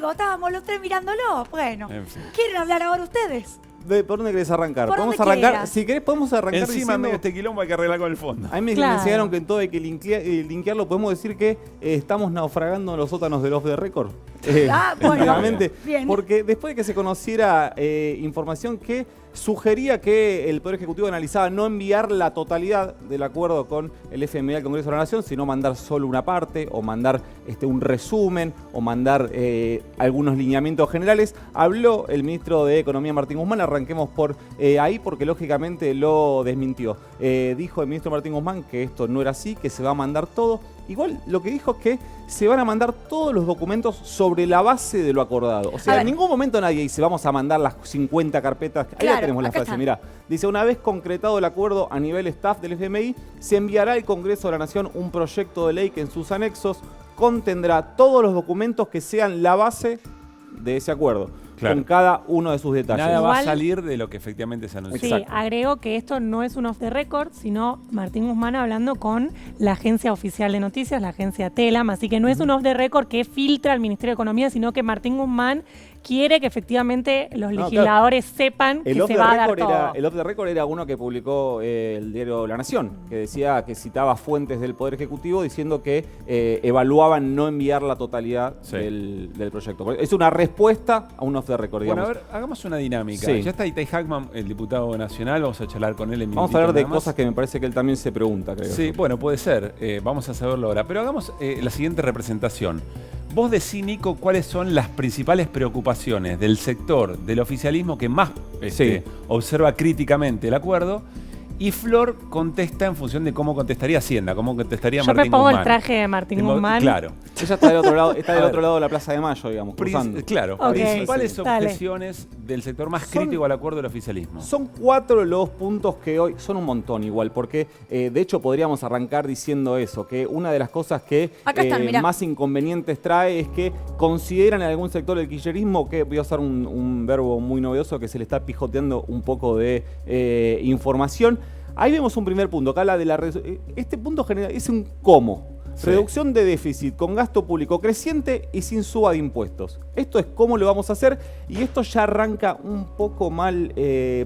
Speaker 2: No, estábamos los tres mirándolo. Bueno, ¿quieren hablar ahora ustedes?
Speaker 13: ¿Por dónde querés arrancar?
Speaker 2: ¿Podemos arrancar?
Speaker 13: Si querés, podemos arrancar
Speaker 1: encima
Speaker 13: diciendo...
Speaker 1: de este quilombo hay que arreglar con el fondo.
Speaker 13: A mí me enseñaron que en todo hay que linkearlo. Podemos decir que estamos naufragando en los sótanos del Off the Record.
Speaker 2: Bueno,
Speaker 13: bien. Porque después de que se conociera información que sugería que el Poder Ejecutivo analizaba no enviar la totalidad del acuerdo con el FMI al Congreso de la Nación, sino mandar solo una parte, o mandar un resumen, o mandar algunos lineamientos generales, habló el ministro de Economía, Martín Guzmán. Arranquemos por ahí, porque lógicamente lo desmintió. Dijo el ministro Martín Guzmán que esto no era así, que se va a mandar todo, Igual lo que dijo es que se van a mandar todos los documentos sobre la base de lo acordado. O sea, en ningún momento nadie dice vamos a mandar las 50 carpetas. Ahí ya tenemos la frase, mirá. Dice, una vez concretado el acuerdo a nivel staff del FMI, se enviará al Congreso de la Nación un proyecto de ley que en sus anexos contendrá todos los documentos que sean la base de ese acuerdo. Con cada uno de sus detalles.
Speaker 1: Nada va a salir de lo que efectivamente se anunció.
Speaker 14: Sí, agrego que esto no es un off the record, sino Martín Guzmán hablando con la agencia oficial de noticias, la agencia Telam, así que no es un off the record que filtra al Ministerio de Economía, sino que Martín Guzmán quiere que efectivamente los legisladores sepan que se va a dar todo.
Speaker 13: El off the record era uno que publicó el diario La Nación, que decía que citaba fuentes del Poder Ejecutivo diciendo que evaluaban no enviar la totalidad del proyecto. Es una respuesta a un off the record, digamos.
Speaker 1: Bueno, a ver, hagamos una dinámica. Ya está Itay Hackman, el diputado nacional, vamos a charlar con él en
Speaker 13: Vamos a hablar de cosas que me parece que él también se pregunta, creo.
Speaker 1: Sí, bueno, puede ser. Vamos a saberlo ahora. Pero hagamos la siguiente representación. Vos decí, Nico, cuáles son las principales preocupaciones del sector del oficialismo que más observa críticamente el acuerdo. Y Flor contesta en función de cómo contestaría Hacienda, cómo contestaría Martín Guzmán.
Speaker 14: Yo me pongo el traje de Martín Guzmán.
Speaker 1: Claro.
Speaker 13: Ella está del otro lado, del otro lado de la Plaza de Mayo, digamos, cruzando.
Speaker 1: Claro. Principales objeciones del sector más crítico al acuerdo del oficialismo.
Speaker 13: Son 4 los puntos que hoy son un montón igual, porque de hecho podríamos arrancar diciendo eso, que una de las cosas que más inconvenientes trae es que consideran en algún sector del kirchnerismo, que voy a usar un verbo muy novedoso, que se le está pijoteando un poco de información. Ahí vemos un primer punto, acá habla de la este punto general es un cómo. Reducción de déficit con gasto público creciente y sin suba de impuestos. Esto es cómo lo vamos a hacer y esto ya arranca un poco mal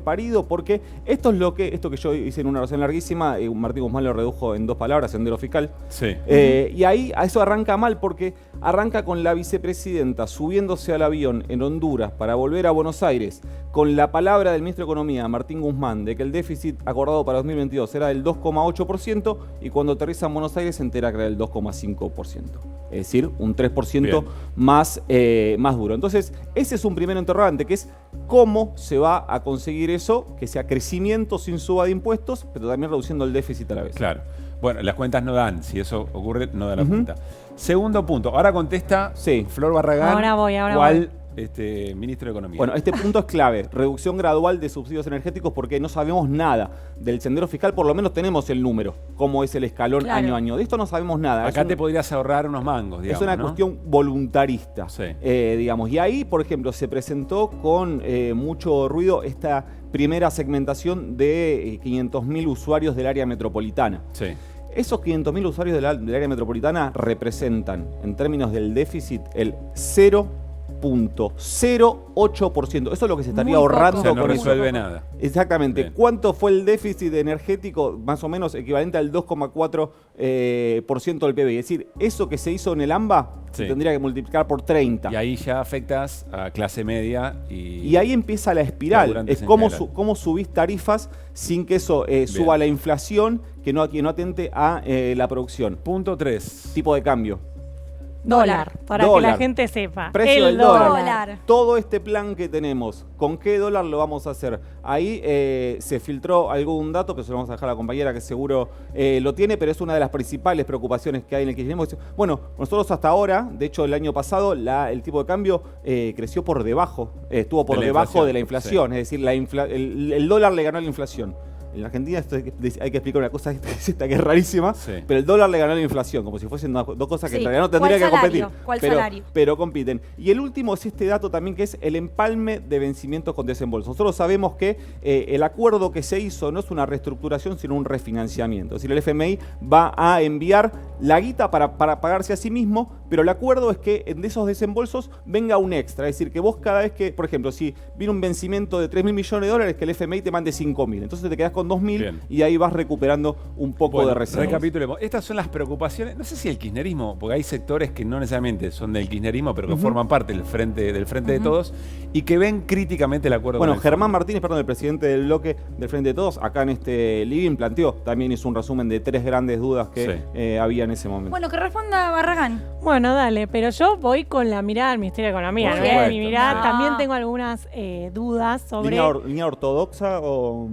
Speaker 13: parido porque esto que yo hice en una oración larguísima, Martín Guzmán lo redujo en 2 palabras, sendero fiscal. Y ahí a eso arranca mal porque arranca con la vicepresidenta subiéndose al avión en Honduras para volver a Buenos Aires con la palabra del ministro de Economía, Martín Guzmán, de que el déficit acordado para 2022 era del 2,8% y cuando aterriza en Buenos Aires se entera que era del 2,5%. Es decir, un 3% más duro. Entonces, ese es un primer interrogante, que es cómo se va a conseguir eso, que sea crecimiento sin suba de impuestos, pero también reduciendo el déficit a la vez.
Speaker 1: Claro. Bueno, las cuentas no dan. Si eso ocurre, no dan la cuenta. Segundo punto. Ahora contesta Flor Barragán.
Speaker 14: Ahora voy.
Speaker 1: Ministro de Economía.
Speaker 13: Bueno, este punto es clave. Reducción gradual de subsidios energéticos porque no sabemos nada del sendero fiscal, por lo menos tenemos el número, cómo es el escalón año a año. De esto no sabemos nada.
Speaker 1: Acá te podrías ahorrar unos mangos, digamos.
Speaker 13: Es una cuestión voluntarista, digamos. Y ahí, por ejemplo, se presentó con mucho ruido esta primera segmentación de 500.000 usuarios del área metropolitana. Esos 500.000 usuarios del área metropolitana representan, en términos del déficit, el 0,08%. Eso es lo que se estaría ahorrando.
Speaker 1: O sea, no resuelve nada.
Speaker 13: Exactamente. Bien. ¿Cuánto fue el déficit energético? Más o menos equivalente al 2,4% del PBI. Es decir, eso que se hizo en el AMBA se tendría que multiplicar por 30.
Speaker 1: Y ahí ya afectas a clase media.
Speaker 13: Y ahí empieza la espiral. Es cómo subís tarifas sin que eso suba la inflación, que no atente a la producción.
Speaker 1: Punto 3.
Speaker 13: Tipo de cambio.
Speaker 14: Dólar, para que la gente sepa.
Speaker 13: Precio del dólar. Todo este plan que tenemos, ¿con qué dólar lo vamos a hacer? Ahí se filtró algún dato, pero se lo vamos a dejar a la compañera que seguro lo tiene, pero es una de las principales preocupaciones que hay en el kirchnerismo. Bueno, nosotros hasta ahora, de hecho el año pasado, el tipo de cambio creció por debajo, estuvo por debajo de la inflación, es decir, el dólar le ganó a la inflación. En la Argentina hay que explicar una cosa que es rarísima, pero el dólar le ganó a la inflación, como si fuesen dos cosas que en realidad no tendrían que competir. Pero compiten. Y el último es este dato también, que es el empalme de vencimientos con desembolso. Nosotros sabemos que el acuerdo que se hizo no es una reestructuración, sino un refinanciamiento. Es decir, el FMI va a enviar la guita para pagarse a sí mismo, pero el acuerdo es que de esos desembolsos venga un extra. Es decir, que vos cada vez que, por ejemplo, si viene un vencimiento de 3.000 millones de dólares, que el FMI te mande 5.000. Entonces te quedás con 2.000 y ahí vas recuperando un poco de reservas.
Speaker 1: Recapitulemos. Estas son las preocupaciones, no sé si el kirchnerismo, porque hay sectores que no necesariamente son del kirchnerismo, pero que forman parte del frente de todos y que ven críticamente el acuerdo.
Speaker 13: Bueno, Germán Martínez, el presidente del bloque del Frente de Todos, acá en este living planteó, también hizo un resumen de 3 grandes dudas que había en ese momento.
Speaker 2: Bueno, que responda Barragán.
Speaker 14: Bueno, dale, pero yo voy con la mirada del Ministerio de Economía. Mi mirada también tengo algunas dudas sobre...
Speaker 13: ¿Línea ortodoxa o...?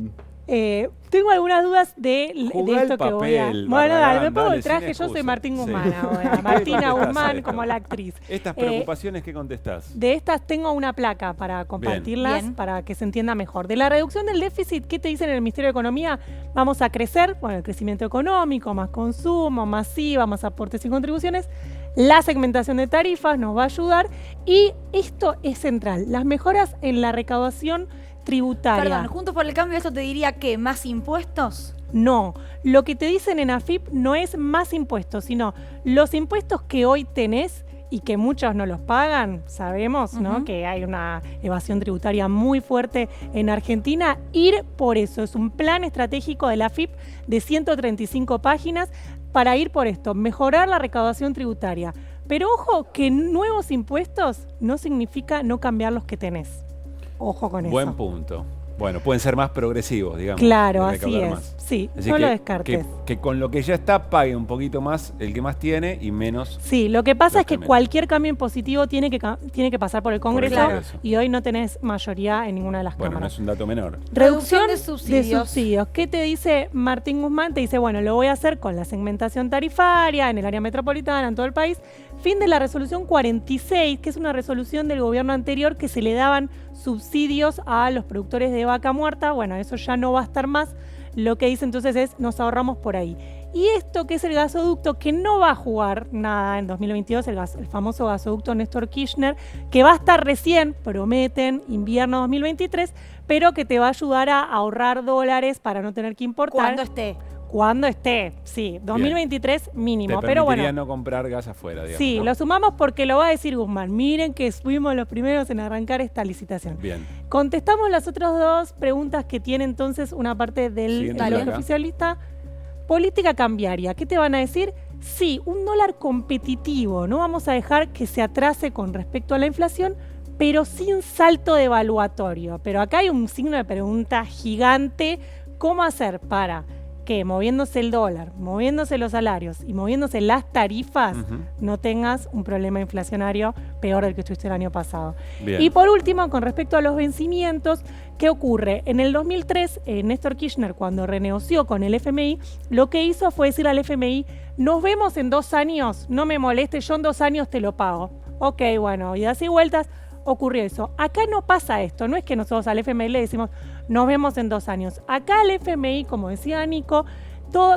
Speaker 14: Tengo algunas dudas de
Speaker 1: Jugá
Speaker 14: esto
Speaker 1: el
Speaker 14: que voy a...
Speaker 1: papel,
Speaker 14: Bueno,
Speaker 1: Barragán,
Speaker 14: dale, me pongo
Speaker 1: dale,
Speaker 14: el traje,
Speaker 1: sin
Speaker 14: yo soy
Speaker 1: excusa.
Speaker 14: Martín Guzmán
Speaker 1: Sí.
Speaker 14: ahora. Martina
Speaker 1: ¿Qué contestás a
Speaker 14: Guzmán
Speaker 1: esto?
Speaker 14: como la actriz.
Speaker 1: Estas preocupaciones, ¿qué contestás?
Speaker 14: De estas tengo una placa para compartirlas,
Speaker 2: Bien.
Speaker 14: para que se entienda mejor. De la reducción del déficit, ¿qué te dicen en el Ministerio de Economía? Vamos a crecer, bueno, el crecimiento económico, más consumo, más IVA, más aportes y contribuciones. La segmentación de tarifas nos va a ayudar y esto es central, las mejoras en la recaudación tributaria.
Speaker 2: Perdón, Juntos por el Cambio, ¿eso te diría que más impuestos?
Speaker 14: No, lo que te dicen en AFIP no es más impuestos, sino los impuestos que hoy tenés y que muchos no los pagan, sabemos, ¿no? Que hay una evasión tributaria muy fuerte en Argentina. Ir por eso, es un plan estratégico de la AFIP de 135 páginas para ir por esto, mejorar la recaudación tributaria. Pero ojo, que nuevos impuestos no significa no cambiar los que tenés. Ojo con eso.
Speaker 1: Buen punto. Bueno, pueden ser más progresivos, digamos.
Speaker 14: Claro,
Speaker 1: de
Speaker 14: así
Speaker 1: recaudar
Speaker 14: es.
Speaker 1: más.
Speaker 14: Sí,
Speaker 1: Así
Speaker 14: no
Speaker 1: que,
Speaker 14: lo descartes.
Speaker 1: Que con lo que ya está pague un poquito más el que más tiene y menos.
Speaker 14: Sí, lo que pasa
Speaker 1: los
Speaker 14: es que
Speaker 1: menos.
Speaker 14: cualquier cambio impositivo tiene que pasar por el Congreso
Speaker 1: Congreso.
Speaker 14: y hoy no tenés mayoría en ninguna de las
Speaker 1: Bueno, no
Speaker 14: cámaras.
Speaker 1: es un dato menor.
Speaker 14: Reducción
Speaker 2: de subsidios.
Speaker 14: ¿Qué te dice Martín Guzmán? Te dice, bueno, lo voy a hacer con la segmentación tarifaria en el área metropolitana, en todo el país. Fin de la resolución 46, que es una resolución del gobierno anterior que se le daban subsidios a los productores de vaca muerta. Bueno, eso ya no va a estar más. Lo que dice entonces es, nos ahorramos por ahí. Y esto que es el gasoducto, que no va a jugar nada en 2022, el famoso gasoducto Néstor Kirchner, que va a estar recién, prometen, invierno 2023, pero que te va a ayudar a ahorrar dólares para no tener que importar.
Speaker 2: Cuando esté.
Speaker 14: Cuando esté, sí. 2023 mínimo,
Speaker 1: Te
Speaker 14: pero
Speaker 1: permitiría
Speaker 14: bueno.
Speaker 1: no comprar gas afuera, digamos.
Speaker 14: Sí,
Speaker 1: ¿no?
Speaker 14: lo sumamos porque lo va a decir Guzmán. Miren que fuimos los primeros en arrancar esta licitación.
Speaker 1: Bien.
Speaker 14: Contestamos las otras dos preguntas que tiene entonces una parte del
Speaker 1: Siguiente
Speaker 14: bloque
Speaker 1: placa.
Speaker 14: oficialista. Política cambiaria. ¿Qué te van a decir? Sí, un dólar competitivo. No vamos a dejar que se atrase con respecto a la inflación, pero sin salto devaluatorio. Pero acá hay un signo de pregunta gigante. ¿Cómo hacer para que moviéndose el dólar, moviéndose los salarios y moviéndose las tarifas, no tengas un problema inflacionario peor del que tuviste el año pasado?
Speaker 1: Bien.
Speaker 14: Y por último, con respecto a los vencimientos, ¿qué ocurre? En el 2003, Néstor Kirchner, cuando renegoció con el FMI, lo que hizo fue decir al FMI, nos vemos en 2 años, no me moleste, yo en 2 años te lo pago. Ok, bueno, y así vueltas, ocurrió eso. Acá no pasa esto, no es que nosotros al FMI le decimos, nos vemos en 2 años. Acá al FMI, como decía Nico,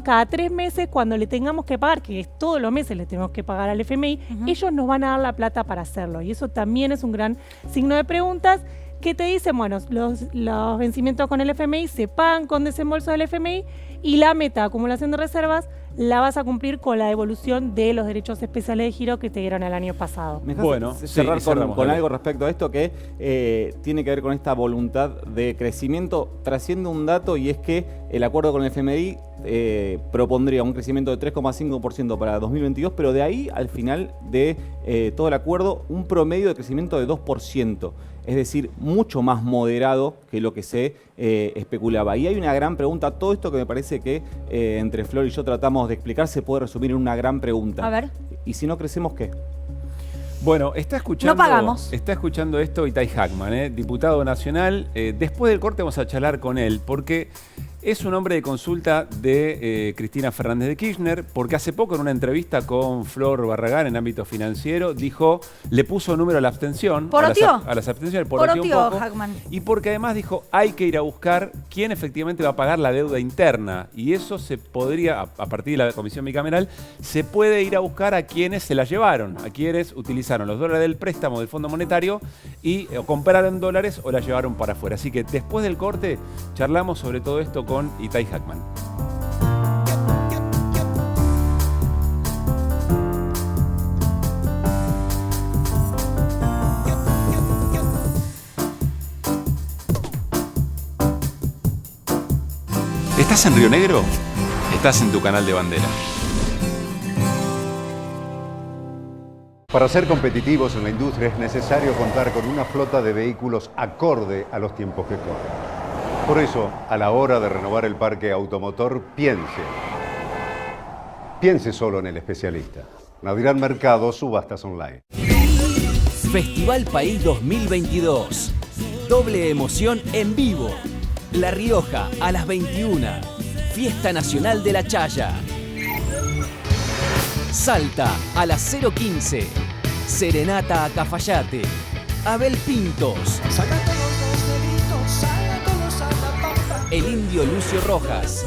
Speaker 14: cada 3 meses, cuando le tengamos que pagar, que es todos los meses le tenemos que pagar al FMI, ellos nos van a dar la plata para hacerlo. Y eso también es un gran signo de preguntas. ¿Qué te dicen? Bueno, los vencimientos con el FMI se pagan con desembolso del FMI y la meta de acumulación de reservas la vas a cumplir con la devolución de los derechos especiales de giro que te dieron el año pasado.
Speaker 13: Me dejas cerrar con algo respecto a esto que tiene que ver con esta voluntad de crecimiento. Trasciende un dato y es que el acuerdo con el FMI propondría un crecimiento de 3,5% para 2022, pero de ahí al final de todo el acuerdo un promedio de crecimiento de 2%. Es decir, mucho más moderado que lo que se especulaba. Y hay una gran pregunta, todo esto que me parece que entre Flor y yo tratamos de explicar se puede resumir en una gran pregunta.
Speaker 2: A ver.
Speaker 13: ¿Y si no crecemos qué?
Speaker 1: Bueno, está escuchando,
Speaker 2: No pagamos.
Speaker 1: Está escuchando esto Itai Hackman, diputado nacional. Después del corte vamos a charlar con él, porque es un hombre de consulta de Cristina Fernández de Kirchner, porque hace poco en una entrevista con Flor Barragán en ámbito financiero, dijo, le puso número a la abstención.
Speaker 2: ¿Poroteó?
Speaker 1: A las abstenciones,
Speaker 2: Poroteó,
Speaker 1: un poco.
Speaker 2: Hackman.
Speaker 1: Y porque además dijo, hay que ir a buscar quién efectivamente va a pagar la deuda interna. Y eso se podría, a partir de la comisión bicameral, se puede ir a buscar a quienes se la llevaron, a quienes utilizaron los dólares del préstamo del Fondo Monetario y o compraron dólares o la llevaron para afuera. Así que después del corte charlamos sobre todo esto con Itai Hackman. ¿Estás en Río Negro? Estás en tu canal de Bandera.
Speaker 15: Para ser competitivos en la industria es necesario contar con una flota de vehículos acorde a los tiempos que corren. Por eso, a la hora de renovar el parque automotor, piense solo en el especialista. Nadirán Mercado, subastas online.
Speaker 16: Festival País 2022. Doble emoción en vivo. La Rioja a las 21. Fiesta Nacional de la Chaya. Salta a las 0:15. Serenata a Cafayate. Abel Pintos. El Indio Lucio Rojas.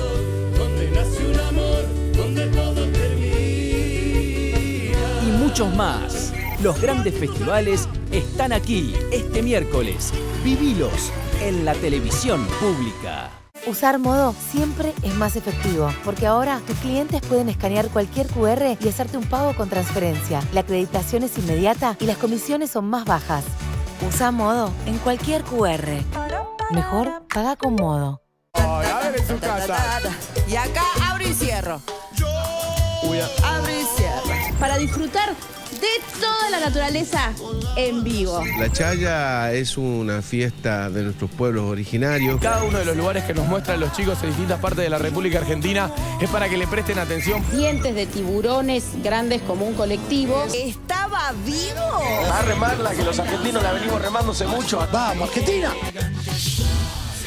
Speaker 17: Donde nace un amor, donde todo termina.
Speaker 16: Y muchos más. Los grandes festivales están aquí este miércoles. Vivilos en la televisión pública.
Speaker 18: Usar Modo siempre es más efectivo, porque ahora tus clientes pueden escanear cualquier QR y hacerte un pago con transferencia. La acreditación es inmediata y las comisiones son más bajas. Usa Modo en cualquier QR. Mejor, paga con Modo.
Speaker 1: A ver en su casa.
Speaker 19: Y acá abro y cierro. Abro y cierro. Para disfrutar de toda la naturaleza en vivo.
Speaker 20: La Chaya es una fiesta de nuestros pueblos originarios.
Speaker 21: Cada uno de los lugares que nos muestran los chicos en distintas partes de la República Argentina es para que le presten atención.
Speaker 19: Dientes de tiburones grandes como un colectivo. ¿Estaba vivo?
Speaker 21: A remarla, que los argentinos la venimos remándose mucho. ¡Vamos, Argentina!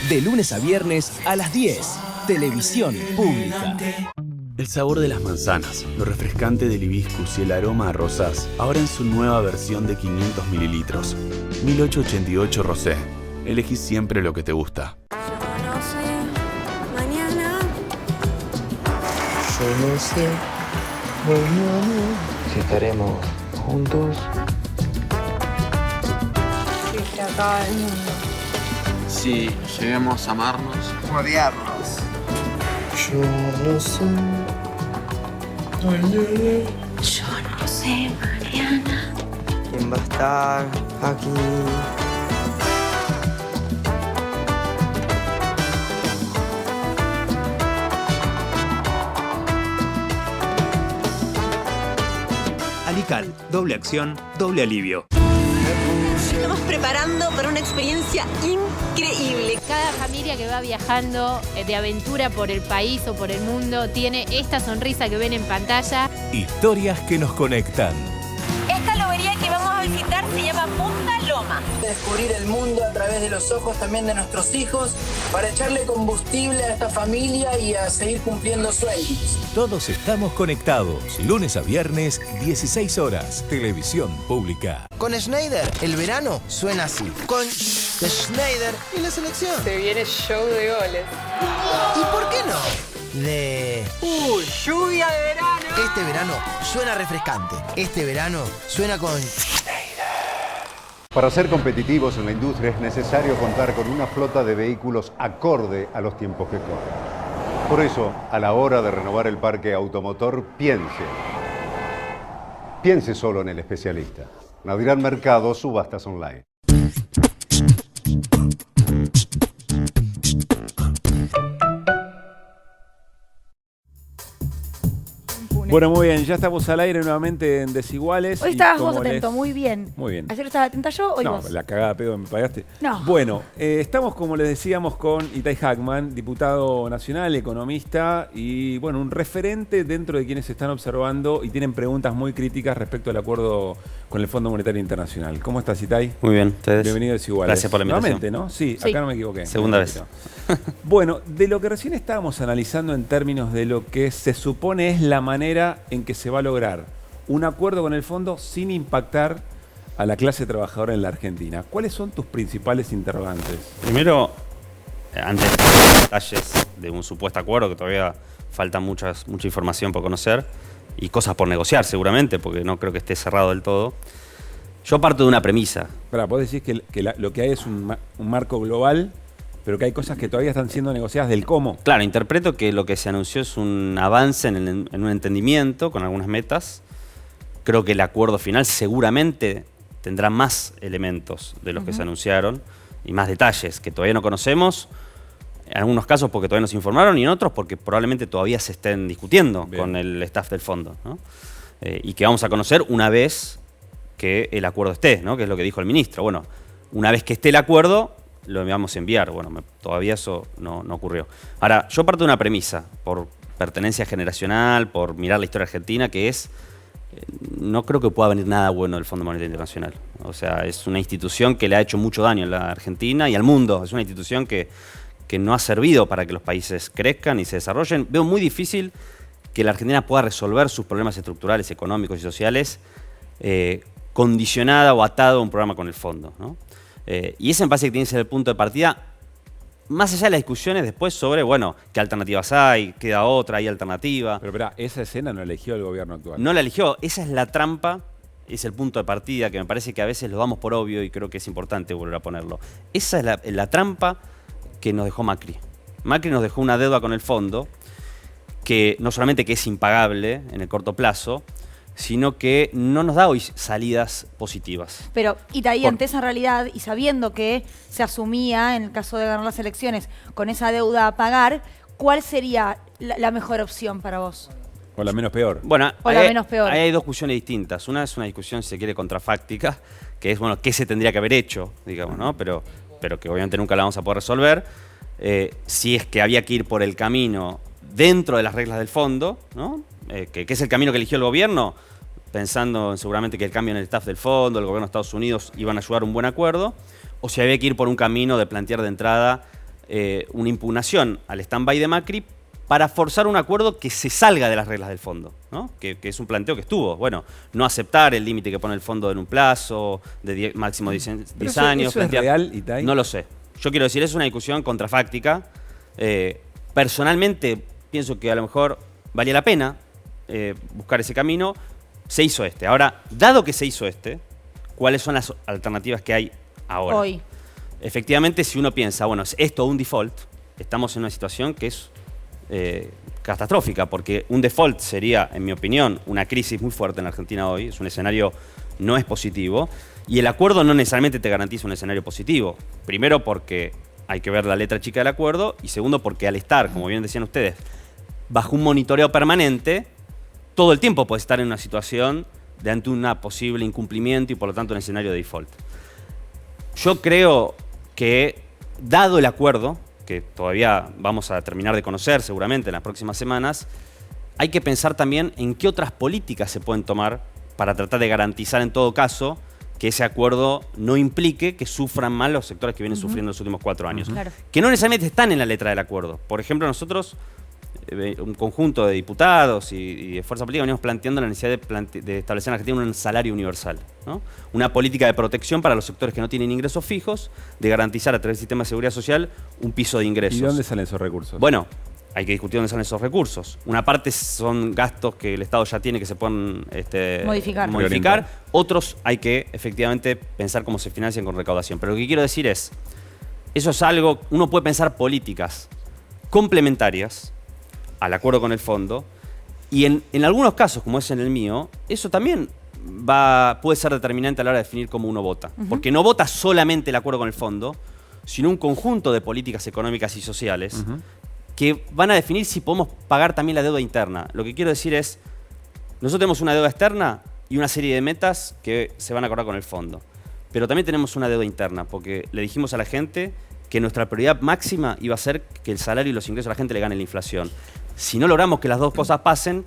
Speaker 16: De lunes a viernes a las 10. Televisión pública.
Speaker 22: El sabor de las manzanas, lo refrescante del hibiscus y el aroma a rosas, ahora en su nueva versión de 500 mililitros. 1888 Rosé. Elegí siempre lo que te gusta.
Speaker 19: Yo no sé, mañana.
Speaker 23: Yo no sé, mañana, si estaremos juntos.
Speaker 19: Si se acaba el mundo.
Speaker 23: Si lleguemos a amarnos o odiarnos. Yo no sé, mañana.
Speaker 19: Yo no sé, Mariana.
Speaker 23: ¿Quién va a estar aquí?
Speaker 24: Alical, doble acción, doble alivio.
Speaker 19: Estamos preparando para una experiencia increíble.
Speaker 12: Cada familia que va viajando de aventura por el país o por el mundo tiene esta sonrisa que ven en pantalla.
Speaker 25: Historias que nos conectan.
Speaker 19: Esta lobería que vamos a visitar se llama Punta Loma.
Speaker 26: Descubrir el mundo a través de los ojos también de nuestros hijos para echarle combustible a esta familia y a seguir cumpliendo sueños.
Speaker 25: Todos estamos conectados. Lunes a viernes, 16 horas. Televisión pública.
Speaker 26: Con Schneider, el verano suena así. Con Schneider y la selección.
Speaker 19: Se viene show de goles.
Speaker 26: ¿Y por qué no?
Speaker 19: ¡Lluvia de verano!
Speaker 26: Este verano suena refrescante. Este verano suena con...
Speaker 15: Para ser competitivos en la industria es necesario contar con una flota de vehículos acorde a los tiempos que corren. Por eso, a la hora de renovar el parque automotor, piense solo en el especialista. Nadirán Mercado, subastas online.
Speaker 1: Bueno, muy bien, ya estamos al aire nuevamente en Desiguales.
Speaker 2: Hoy estabas vos atento, muy bien.
Speaker 1: Muy bien.
Speaker 2: ¿Ayer estaba atenta yo o hoy
Speaker 1: no,
Speaker 2: vos?
Speaker 1: la cagada pedo que me pagaste.
Speaker 2: No.
Speaker 1: Bueno, estamos, como les decíamos, con Itai Hackman, diputado nacional, economista y, bueno, un referente dentro de quienes están observando y tienen preguntas muy críticas respecto al acuerdo con el Fondo Monetario Internacional. ¿Cómo estás, Itai?
Speaker 27: Muy bien, ustedes.
Speaker 1: Bienvenido a Desiguales.
Speaker 27: Gracias por la invitación.
Speaker 1: Nuevamente, ¿no? Sí, acá no me equivoqué.
Speaker 27: Segunda vez.
Speaker 1: Bueno, de lo que recién estábamos analizando en términos de lo que se supone es la manera en que se va a lograr un acuerdo con el fondo sin impactar a la clase trabajadora en la Argentina. ¿Cuáles son tus principales interrogantes?
Speaker 27: Primero, antes de los detalles de un supuesto acuerdo, que todavía falta mucha información por conocer y cosas por negociar seguramente, porque no creo que esté cerrado del todo. Yo parto de una premisa.
Speaker 1: Vos decís que lo que hay es un marco global, pero que hay cosas que todavía están siendo negociadas del cómo.
Speaker 27: Claro, interpreto que lo que se anunció es un avance en un entendimiento con algunas metas. Creo que el acuerdo final seguramente tendrá más elementos de los que se anunciaron y más detalles que todavía no conocemos. En algunos casos porque todavía no se informaron y en otros porque probablemente todavía se estén discutiendo con el staff del fondo, ¿no? Y que vamos a conocer una vez que el acuerdo esté, ¿no? Que es lo que dijo el ministro. Bueno, una vez que esté el acuerdo, lo vamos a enviar. Bueno, todavía eso no ocurrió. Ahora, yo parto de una premisa, por pertenencia generacional, por mirar la historia argentina, que es, no creo que pueda venir nada bueno del Fondo Monetario Internacional. O sea, es una institución que le ha hecho mucho daño a la Argentina y al mundo. Es una institución que que no ha servido para que los países crezcan y se desarrollen. Veo muy difícil que la Argentina pueda resolver sus problemas estructurales, económicos y sociales condicionada o atado a un programa con el fondo, ¿no? Y ese me parece que tiene que ser el punto de partida, más allá de las discusiones después sobre, bueno, qué alternativas hay, queda otra, hay alternativa.
Speaker 1: Pero espera, esa escena no la eligió el gobierno actual.
Speaker 27: No la eligió, esa es la trampa, es el punto de partida que me parece que a veces lo damos por obvio y creo que es importante volver a ponerlo. Esa es la trampa que nos dejó Macri. Macri nos dejó una deuda con el fondo que no solamente que es impagable en el corto plazo, sino que no nos da hoy salidas positivas.
Speaker 2: Pero, Itaí, ante esa realidad y sabiendo que se asumía, en el caso de ganar las elecciones, con esa deuda a pagar, ¿cuál sería la mejor opción para vos?
Speaker 1: O la menos peor.
Speaker 27: Bueno,
Speaker 2: O la menos peor.
Speaker 27: Ahí hay dos discusiones distintas. Una es una discusión, si se quiere, contrafáctica, que es, bueno, qué se tendría que haber hecho, digamos, ¿no? Pero que obviamente nunca la vamos a poder resolver. Si es que había que ir por el camino dentro de las reglas del fondo, ¿no? Que es el camino que eligió el gobierno, pensando seguramente que el cambio en el staff del fondo, el gobierno de Estados Unidos iban a ayudar a un buen acuerdo, o si había que ir por un camino de plantear de entrada una impugnación al stand-by de Macri para forzar un acuerdo que se salga de las reglas del fondo, ¿no? Que es un planteo que estuvo. Bueno, no aceptar el límite que pone el fondo en un plazo de máximo 10 años.
Speaker 1: ¿Eso es real, Itaí?
Speaker 27: No lo sé. Yo quiero decir, es una discusión contrafáctica. Personalmente pienso que a lo mejor valía la pena buscar ese camino. Se hizo este. Ahora, dado que se hizo este, ¿cuáles son las alternativas que hay ahora?
Speaker 2: Hoy.
Speaker 27: Efectivamente, si uno piensa, bueno, ¿es esto un default? Estamos en una situación que es catastrófica, porque un default sería, en mi opinión, una crisis muy fuerte en la Argentina hoy. Es un escenario, no es positivo. Y el acuerdo no necesariamente te garantiza un escenario positivo. Primero porque hay que ver la letra chica del acuerdo, y segundo porque al estar, como bien decían ustedes, bajo un monitoreo permanente, todo el tiempo puede estar en una situación de ante un posible incumplimiento y por lo tanto un escenario de default. Yo creo que, dado el acuerdo, que todavía vamos a terminar de conocer seguramente en las próximas semanas, hay que pensar también en qué otras políticas se pueden tomar para tratar de garantizar en todo caso que ese acuerdo no implique que sufran mal los sectores que vienen sufriendo los últimos 4 años.
Speaker 2: Claro.
Speaker 27: Que no necesariamente están en la letra del acuerdo. Por ejemplo, nosotros, un conjunto de diputados y de fuerza política, venimos planteando la necesidad de establecer en Argentina un salario universal, ¿no? Una política de protección para los sectores que no tienen ingresos fijos, de garantizar a través del sistema de seguridad social un piso de ingresos.
Speaker 1: ¿Y dónde salen esos recursos?
Speaker 27: Bueno, hay que discutir dónde salen esos recursos. Una parte son gastos que el Estado ya tiene que se pueden modificar. Otros hay que efectivamente pensar cómo se financian con recaudación. Pero lo que quiero decir es, eso es algo, uno puede pensar políticas complementarias al acuerdo con el fondo, y en algunos casos, como es en el mío, eso también puede ser determinante a la hora de definir cómo uno vota. Porque no vota solamente el acuerdo con el fondo, sino un conjunto de políticas económicas y sociales que van a definir si podemos pagar también la deuda interna. Lo que quiero decir es, nosotros tenemos una deuda externa y una serie de metas que se van a acordar con el fondo. Pero también tenemos una deuda interna, porque le dijimos a la gente que nuestra prioridad máxima iba a ser que el salario y los ingresos a la gente le ganen la inflación. Si no logramos que las dos cosas pasen,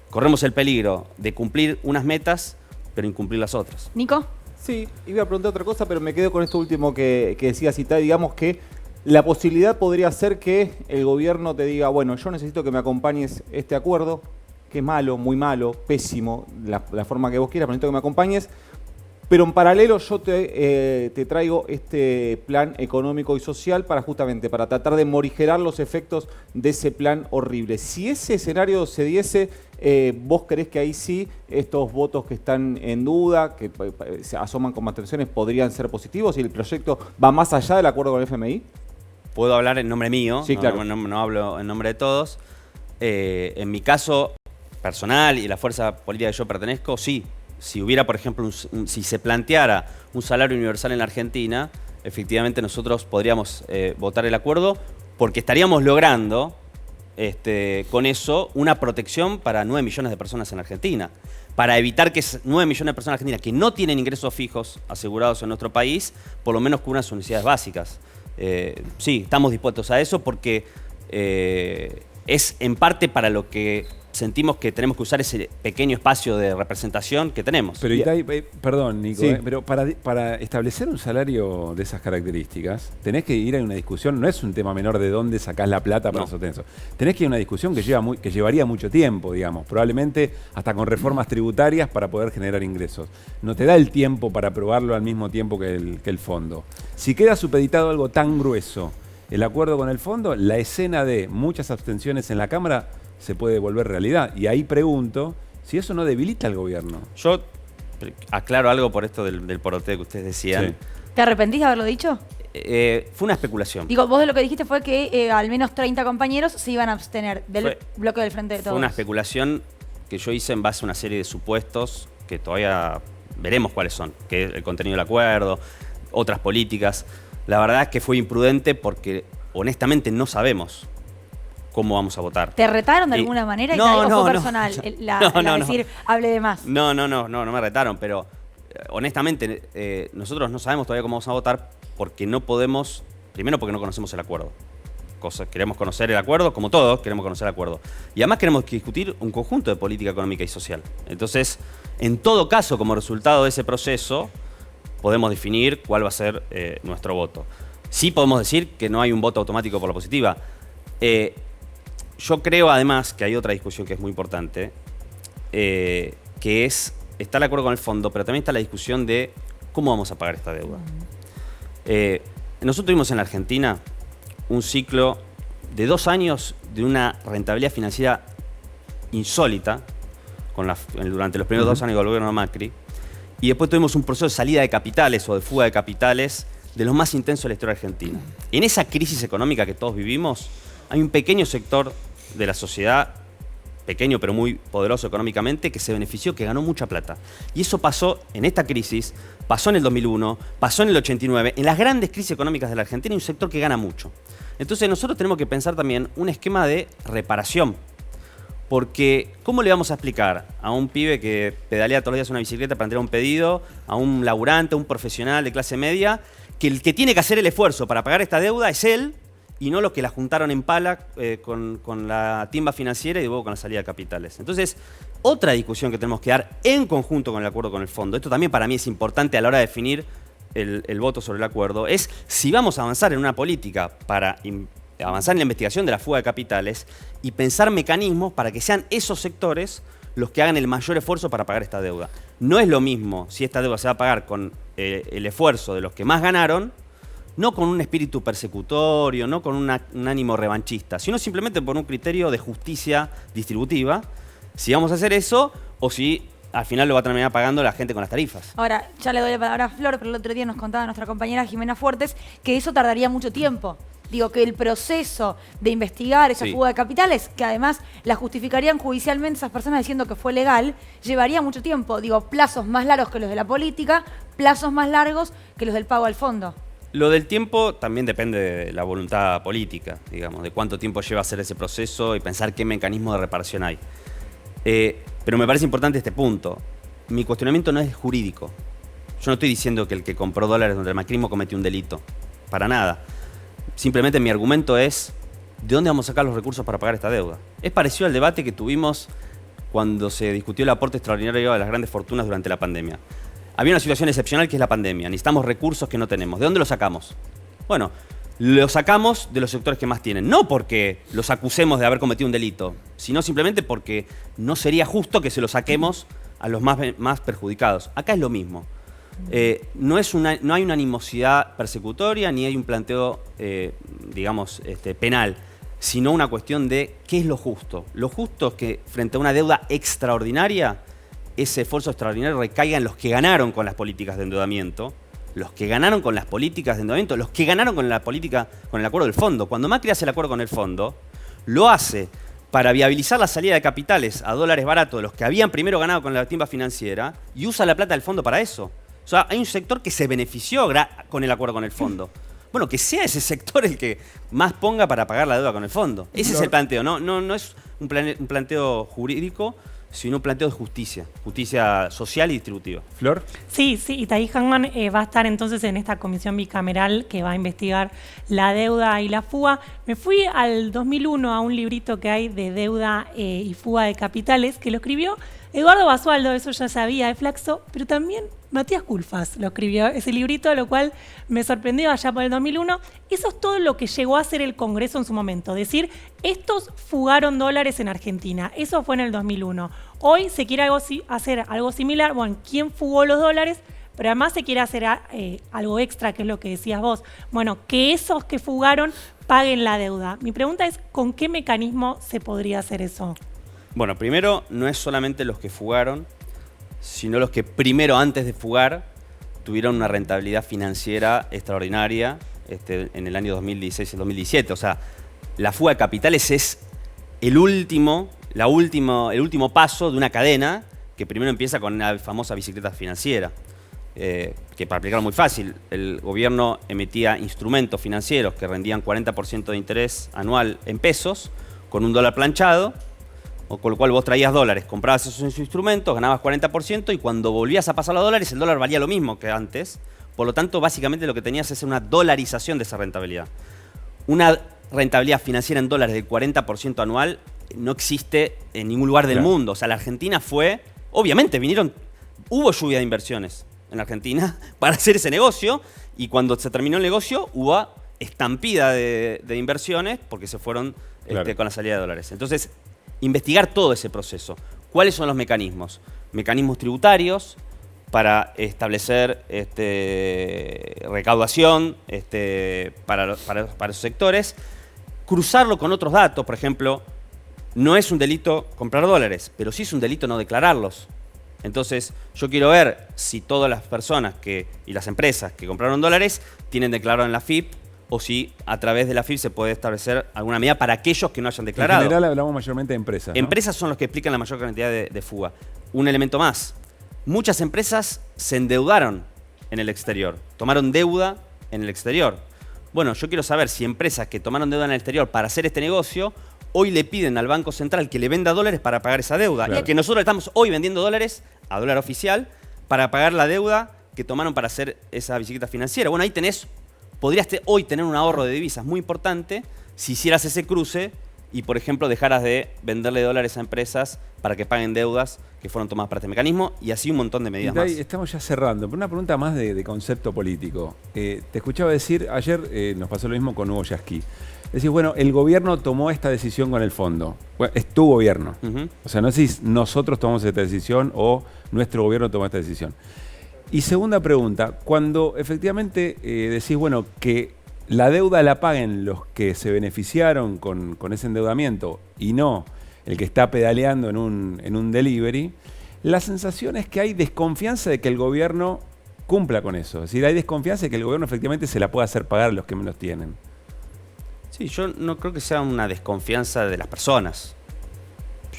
Speaker 27: corremos el peligro de cumplir unas metas, pero incumplir las otras.
Speaker 2: ¿Nico?
Speaker 13: Sí, iba a preguntar otra cosa, pero me quedo con esto último que decía Itaí. Digamos que la posibilidad podría ser que el gobierno te diga, bueno, yo necesito que me acompañes este acuerdo, que es malo, muy malo, pésimo, la forma que vos quieras, pero necesito que me acompañes. Pero en paralelo yo te traigo este plan económico y social para tratar de morigerar los efectos de ese plan horrible. Si ese escenario se diese, ¿vos creés que ahí sí estos votos que están en duda, que se asoman como abstenciones, podrían ser positivos y el proyecto va más allá del acuerdo con el FMI?
Speaker 27: Puedo hablar en nombre mío,
Speaker 13: sí, claro.
Speaker 27: no hablo en nombre de todos. En mi caso personal y la fuerza política que yo pertenezco, sí. Si hubiera, por ejemplo, si se planteara un salario universal en la Argentina, efectivamente nosotros podríamos votar el acuerdo, porque estaríamos logrando con eso una protección para 9 millones de personas en Argentina, para evitar que 9 millones de personas en Argentina que no tienen ingresos fijos asegurados en nuestro país, por lo menos cubran sus necesidades básicas. Sí, estamos dispuestos a eso porque es en parte para lo que sentimos que tenemos que usar ese pequeño espacio de representación que tenemos.
Speaker 1: Pero Itay, perdón, Nico,
Speaker 27: Sí.
Speaker 1: pero para establecer un salario de esas características, tenés que ir a una discusión, no es un tema menor de dónde sacás la plata para sostener eso. Tenés que ir a una discusión que llevaría mucho tiempo, digamos, probablemente hasta con reformas tributarias para poder generar ingresos. No te da el tiempo para aprobarlo al mismo tiempo que el fondo. Si queda supeditado algo tan grueso, el acuerdo con el fondo, la escena de muchas abstenciones en la Cámara se puede volver realidad. Y ahí pregunto si eso no debilita al gobierno.
Speaker 27: Yo aclaro algo por esto del poroteo que ustedes decían.
Speaker 1: Sí.
Speaker 2: ¿Te arrepentís de haberlo dicho?
Speaker 27: Fue una especulación.
Speaker 2: Digo, vos de lo que dijiste fue que al menos 30 compañeros se iban a abstener del bloque del Frente de Todos.
Speaker 27: Fue una especulación que yo hice en base a una serie de supuestos que todavía veremos cuáles son, que es el contenido del acuerdo, otras políticas. La verdad es que fue imprudente porque honestamente no sabemos cómo vamos a votar.
Speaker 2: ¿Te retaron de alguna manera?
Speaker 27: No,
Speaker 2: ¿O
Speaker 27: no,
Speaker 2: fue
Speaker 27: no.
Speaker 2: personal?
Speaker 27: No,
Speaker 2: decir, hable de más.
Speaker 27: No me retaron, pero honestamente nosotros no sabemos todavía cómo vamos a votar porque no podemos, primero porque no conocemos el acuerdo. Queremos conocer el acuerdo, como todos queremos conocer el acuerdo. Y además queremos discutir un conjunto de política económica y social. Entonces, en todo caso, como resultado de ese proceso, podemos definir cuál va a ser nuestro voto. Sí podemos decir que no hay un voto automático por la positiva. Yo creo además que hay otra discusión que es muy importante, que está el acuerdo con el fondo, pero también está la discusión de cómo vamos a pagar esta deuda. Nosotros tuvimos en la Argentina un ciclo de 2 años de una rentabilidad financiera insólita durante los primeros 2 años del gobierno de Macri, y después tuvimos un proceso de salida de capitales o de fuga de capitales de los más intensos de la historia argentina. En esa crisis económica que todos vivimos, hay un pequeño sector de la sociedad, pequeño pero muy poderoso económicamente, que se benefició, que ganó mucha plata. Y eso pasó en esta crisis, pasó en el 2001, pasó en el 89, en las grandes crisis económicas de la Argentina hay un sector que gana mucho. Entonces nosotros tenemos que pensar también un esquema de reparación. Porque, ¿cómo le vamos a explicar a un pibe que pedalea todos los días una bicicleta para entregar un pedido, a un laburante, a un profesional de clase media, que el que tiene que hacer el esfuerzo para pagar esta deuda es él y no los que la juntaron en pala con la timba financiera y luego con la salida de capitales? Entonces, otra discusión que tenemos que dar en conjunto con el acuerdo con el fondo, esto también para mí es importante a la hora de definir el voto sobre el acuerdo, es si vamos a avanzar en una política para avanzar en la investigación de la fuga de capitales y pensar mecanismos para que sean esos sectores los que hagan el mayor esfuerzo para pagar esta deuda. No es lo mismo si esta deuda se va a pagar con el esfuerzo de los que más ganaron, no con un espíritu persecutorio, no con un ánimo revanchista, sino simplemente por un criterio de justicia distributiva, si vamos a hacer eso o si al final lo va a terminar pagando la gente con las tarifas.
Speaker 2: Ahora, ya le doy la palabra a Flor, pero el otro día nos contaba nuestra compañera Jimena Fuertes que eso tardaría mucho tiempo. Digo, que el proceso de investigar esa fuga de capitales, que además la justificarían judicialmente esas personas diciendo que fue legal, llevaría mucho tiempo. Digo, plazos más largos que los de la política, plazos más largos que los del pago al fondo.
Speaker 27: Lo del tiempo también depende de la voluntad política, digamos, de cuánto tiempo lleva a hacer ese proceso y pensar qué mecanismo de reparación hay. Pero me parece importante este punto. Mi cuestionamiento no es jurídico. Yo no estoy diciendo que el que compró dólares donde el macrismo cometió un delito. Para nada. Simplemente mi argumento es, ¿de dónde vamos a sacar los recursos para pagar esta deuda? Es parecido al debate que tuvimos cuando se discutió el aporte extraordinario de las grandes fortunas durante la pandemia. Había una situación excepcional que es la pandemia. Necesitamos recursos que no tenemos. ¿De dónde los sacamos? Bueno, los sacamos de los sectores que más tienen. No porque los acusemos de haber cometido un delito, sino simplemente porque no sería justo que se los saquemos a los más perjudicados. Acá es lo mismo. No hay una animosidad persecutoria ni hay un planteo, digamos, penal, sino una cuestión de qué es lo justo. Lo justo es que frente a una deuda extraordinaria, ese esfuerzo extraordinario recaiga en los que ganaron con las políticas de endeudamiento, los que ganaron con las políticas de endeudamiento, los que ganaron con la política, con el acuerdo del fondo. Cuando Macri hace el acuerdo con el fondo, lo hace para viabilizar la salida de capitales a dólares baratos de los que habían primero ganado con la timba financiera y usa la plata del fondo para eso. O sea, hay un sector que se benefició con el acuerdo con el fondo. Bueno, que sea ese sector el que más ponga para pagar la deuda con el fondo. Ese es el planteo, no es un planteo jurídico, sino un planteo de justicia social y distributiva.
Speaker 1: ¿Flor?
Speaker 14: Sí, y Tahí Hangman va a estar entonces en esta comisión bicameral que va a investigar la deuda y la fuga. Me fui al 2001 a un librito que hay de deuda y fuga de capitales, que lo escribió Eduardo Basualdo, eso ya sabía de Flaxo, pero también Matías Culfas lo escribió, ese librito, lo cual me sorprendió allá por el 2001. Eso es todo lo que llegó a hacer el Congreso en su momento, decir, estos fugaron dólares en Argentina, eso fue en el 2001. Hoy se quiere hacer algo similar, bueno, ¿quién fugó los dólares? Pero además se quiere hacer algo extra, que es lo que decías vos. Bueno, que esos que fugaron paguen la deuda. Mi pregunta es, ¿con qué mecanismo se podría hacer eso?
Speaker 27: Bueno, primero, no es solamente los que fugaron, sino los que primero, antes de fugar, tuvieron una rentabilidad financiera extraordinaria en el año 2016 y 2017. O sea, la fuga de capitales es el último paso de una cadena que primero empieza con la famosa bicicleta financiera. Que para explicarlo muy fácil, el gobierno emitía instrumentos financieros que rendían 40% de interés anual en pesos, con un dólar planchado, con lo cual vos traías dólares, comprabas esos instrumentos, ganabas 40% y cuando volvías a pasar los dólares, el dólar valía lo mismo que antes. Por lo tanto, básicamente lo que tenías es una dolarización de esa rentabilidad. Una rentabilidad financiera en dólares del 40% anual no existe en ningún lugar del mundo. O sea, la Argentina fue... Obviamente, hubo lluvia de inversiones en la Argentina para hacer ese negocio y cuando se terminó el negocio hubo estampida de inversiones porque se fueron con la salida de dólares. Entonces, investigar todo ese proceso. ¿Cuáles son los mecanismos? Mecanismos tributarios para establecer recaudación para esos sectores. Cruzarlo con otros datos, por ejemplo, no es un delito comprar dólares, pero sí es un delito no declararlos. Entonces, yo quiero ver si todas las personas y las empresas que compraron dólares tienen declarado en la FIP o si a través de la FIP se puede establecer alguna medida para aquellos que no hayan declarado.
Speaker 1: En general hablamos mayormente de empresas, ¿no?
Speaker 27: Empresas son los que explican la mayor cantidad de fuga. Un elemento más. Muchas empresas se endeudaron en el exterior, tomaron deuda en el exterior. Bueno, yo quiero saber si empresas que tomaron deuda en el exterior para hacer este negocio, hoy le piden al Banco Central que le venda dólares para pagar esa deuda. Claro. Y que nosotros estamos hoy vendiendo dólares a dólar oficial para pagar la deuda que tomaron para hacer esa bicicleta financiera. Bueno, ahí podrías hoy tener un ahorro de divisas muy importante si hicieras ese cruce y, por ejemplo, dejaras de venderle dólares a empresas para que paguen deudas que fueron tomadas para este mecanismo y así un montón de medidas más.
Speaker 1: Estamos ya cerrando, pero una pregunta más de concepto político. Te escuchaba decir, ayer nos pasó lo mismo con Hugo Yasky. Decís, bueno, el gobierno tomó esta decisión con el fondo. Bueno, es tu gobierno. O sea, no decís nosotros tomamos esta decisión o nuestro gobierno tomó esta decisión. Y segunda pregunta, cuando efectivamente decís, bueno, que la deuda la paguen los que se beneficiaron con ese endeudamiento y no el que está pedaleando en un delivery, la sensación es que hay desconfianza de que el gobierno cumpla con eso. Es decir, hay desconfianza de que el gobierno efectivamente se la pueda hacer pagar a los que menos tienen.
Speaker 27: Sí, yo no creo que sea una desconfianza de las personas.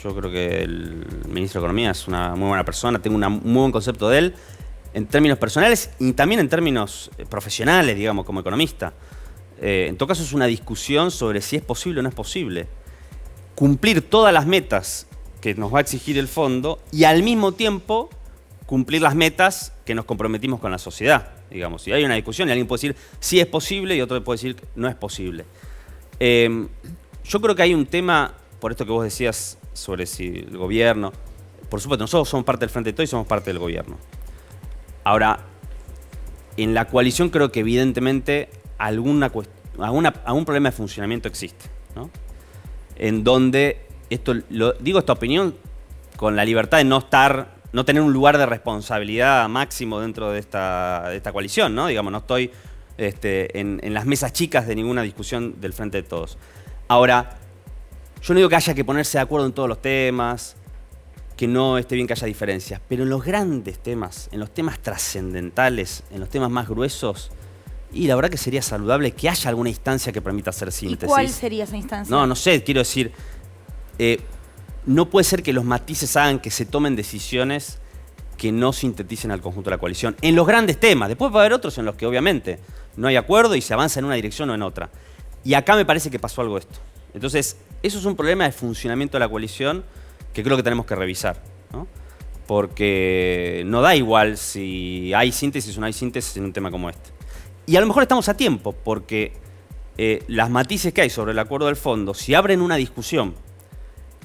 Speaker 27: Yo creo que el ministro de Economía es una muy buena persona, tengo un muy buen concepto de él en términos personales y también en términos profesionales, digamos, como economista. En todo caso es una discusión sobre si es posible o no es posible cumplir todas las metas que nos va a exigir el fondo y al mismo tiempo cumplir las metas que nos comprometimos con la sociedad, digamos. Si hay una discusión y alguien puede decir sí es posible y otro puede decir no es posible. Yo creo que hay un tema, por esto que vos decías sobre si el gobierno, por supuesto, nosotros somos parte del Frente de Todos y somos parte del gobierno. Ahora, en la coalición creo que evidentemente algún problema de funcionamiento existe, ¿no? En donde, digo esta opinión con la libertad de no tener un lugar de responsabilidad máximo dentro de esta coalición, ¿no? Digamos, no estoy en las mesas chicas de ninguna discusión del Frente de Todos. Ahora, yo no digo que haya que ponerse de acuerdo en todos los temas, que no esté bien que haya diferencias, pero en los grandes temas, en los temas trascendentales, en los temas más gruesos, y la verdad que sería saludable que haya alguna instancia que permita hacer síntesis.
Speaker 2: ¿Y cuál sería esa instancia?
Speaker 27: No sé, quiero decir, no puede ser que los matices hagan que se tomen decisiones que no sinteticen al conjunto de la coalición. En los grandes temas, después va a haber otros en los que obviamente no hay acuerdo y se avanza en una dirección o en otra. Y acá me parece que pasó algo esto. Entonces, eso es un problema de funcionamiento de la coalición que creo que tenemos que revisar, ¿no? Porque no da igual si hay síntesis o no hay síntesis en un tema como este. Y a lo mejor estamos a tiempo, porque las matices que hay sobre el acuerdo del fondo, si abren una discusión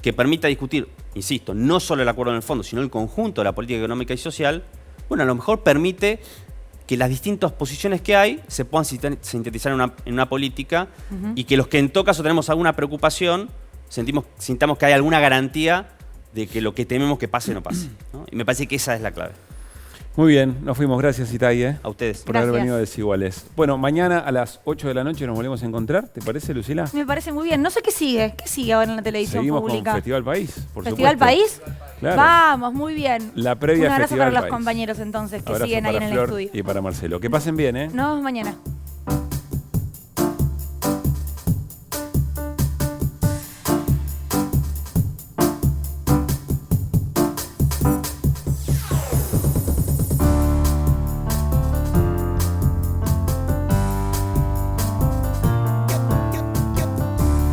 Speaker 27: que permita discutir, insisto, no solo el acuerdo en el fondo, sino el conjunto de la política económica y social, bueno, a lo mejor permite que las distintas posiciones que hay se puedan sintetizar en una política y que los que en todo caso tenemos alguna preocupación, sintamos que hay alguna garantía de que lo que tememos que pase no pase, ¿no? Y me parece que esa es la clave.
Speaker 1: Muy bien, nos fuimos. Gracias, Itay,
Speaker 27: a ustedes
Speaker 1: por haber venido a Desiguales. Bueno, mañana a las 8 de la noche nos volvemos a encontrar. ¿Te parece, Lucila?
Speaker 2: Me parece muy bien. No sé qué sigue. ¿Qué sigue ahora en la televisión pública?
Speaker 1: Seguimos con Festival País, por
Speaker 2: ¿Festival
Speaker 1: supuesto.
Speaker 2: País?
Speaker 1: Claro.
Speaker 2: Vamos, muy bien.
Speaker 1: La previa
Speaker 2: Un abrazo
Speaker 1: Festival
Speaker 2: para los
Speaker 1: País.
Speaker 2: compañeros entonces que
Speaker 1: Abrazo
Speaker 2: siguen ahí
Speaker 1: para
Speaker 2: en el
Speaker 1: Flor
Speaker 2: estudio.
Speaker 1: y para Marcelo. Que pasen bien, ¿eh?
Speaker 2: Nos vemos mañana.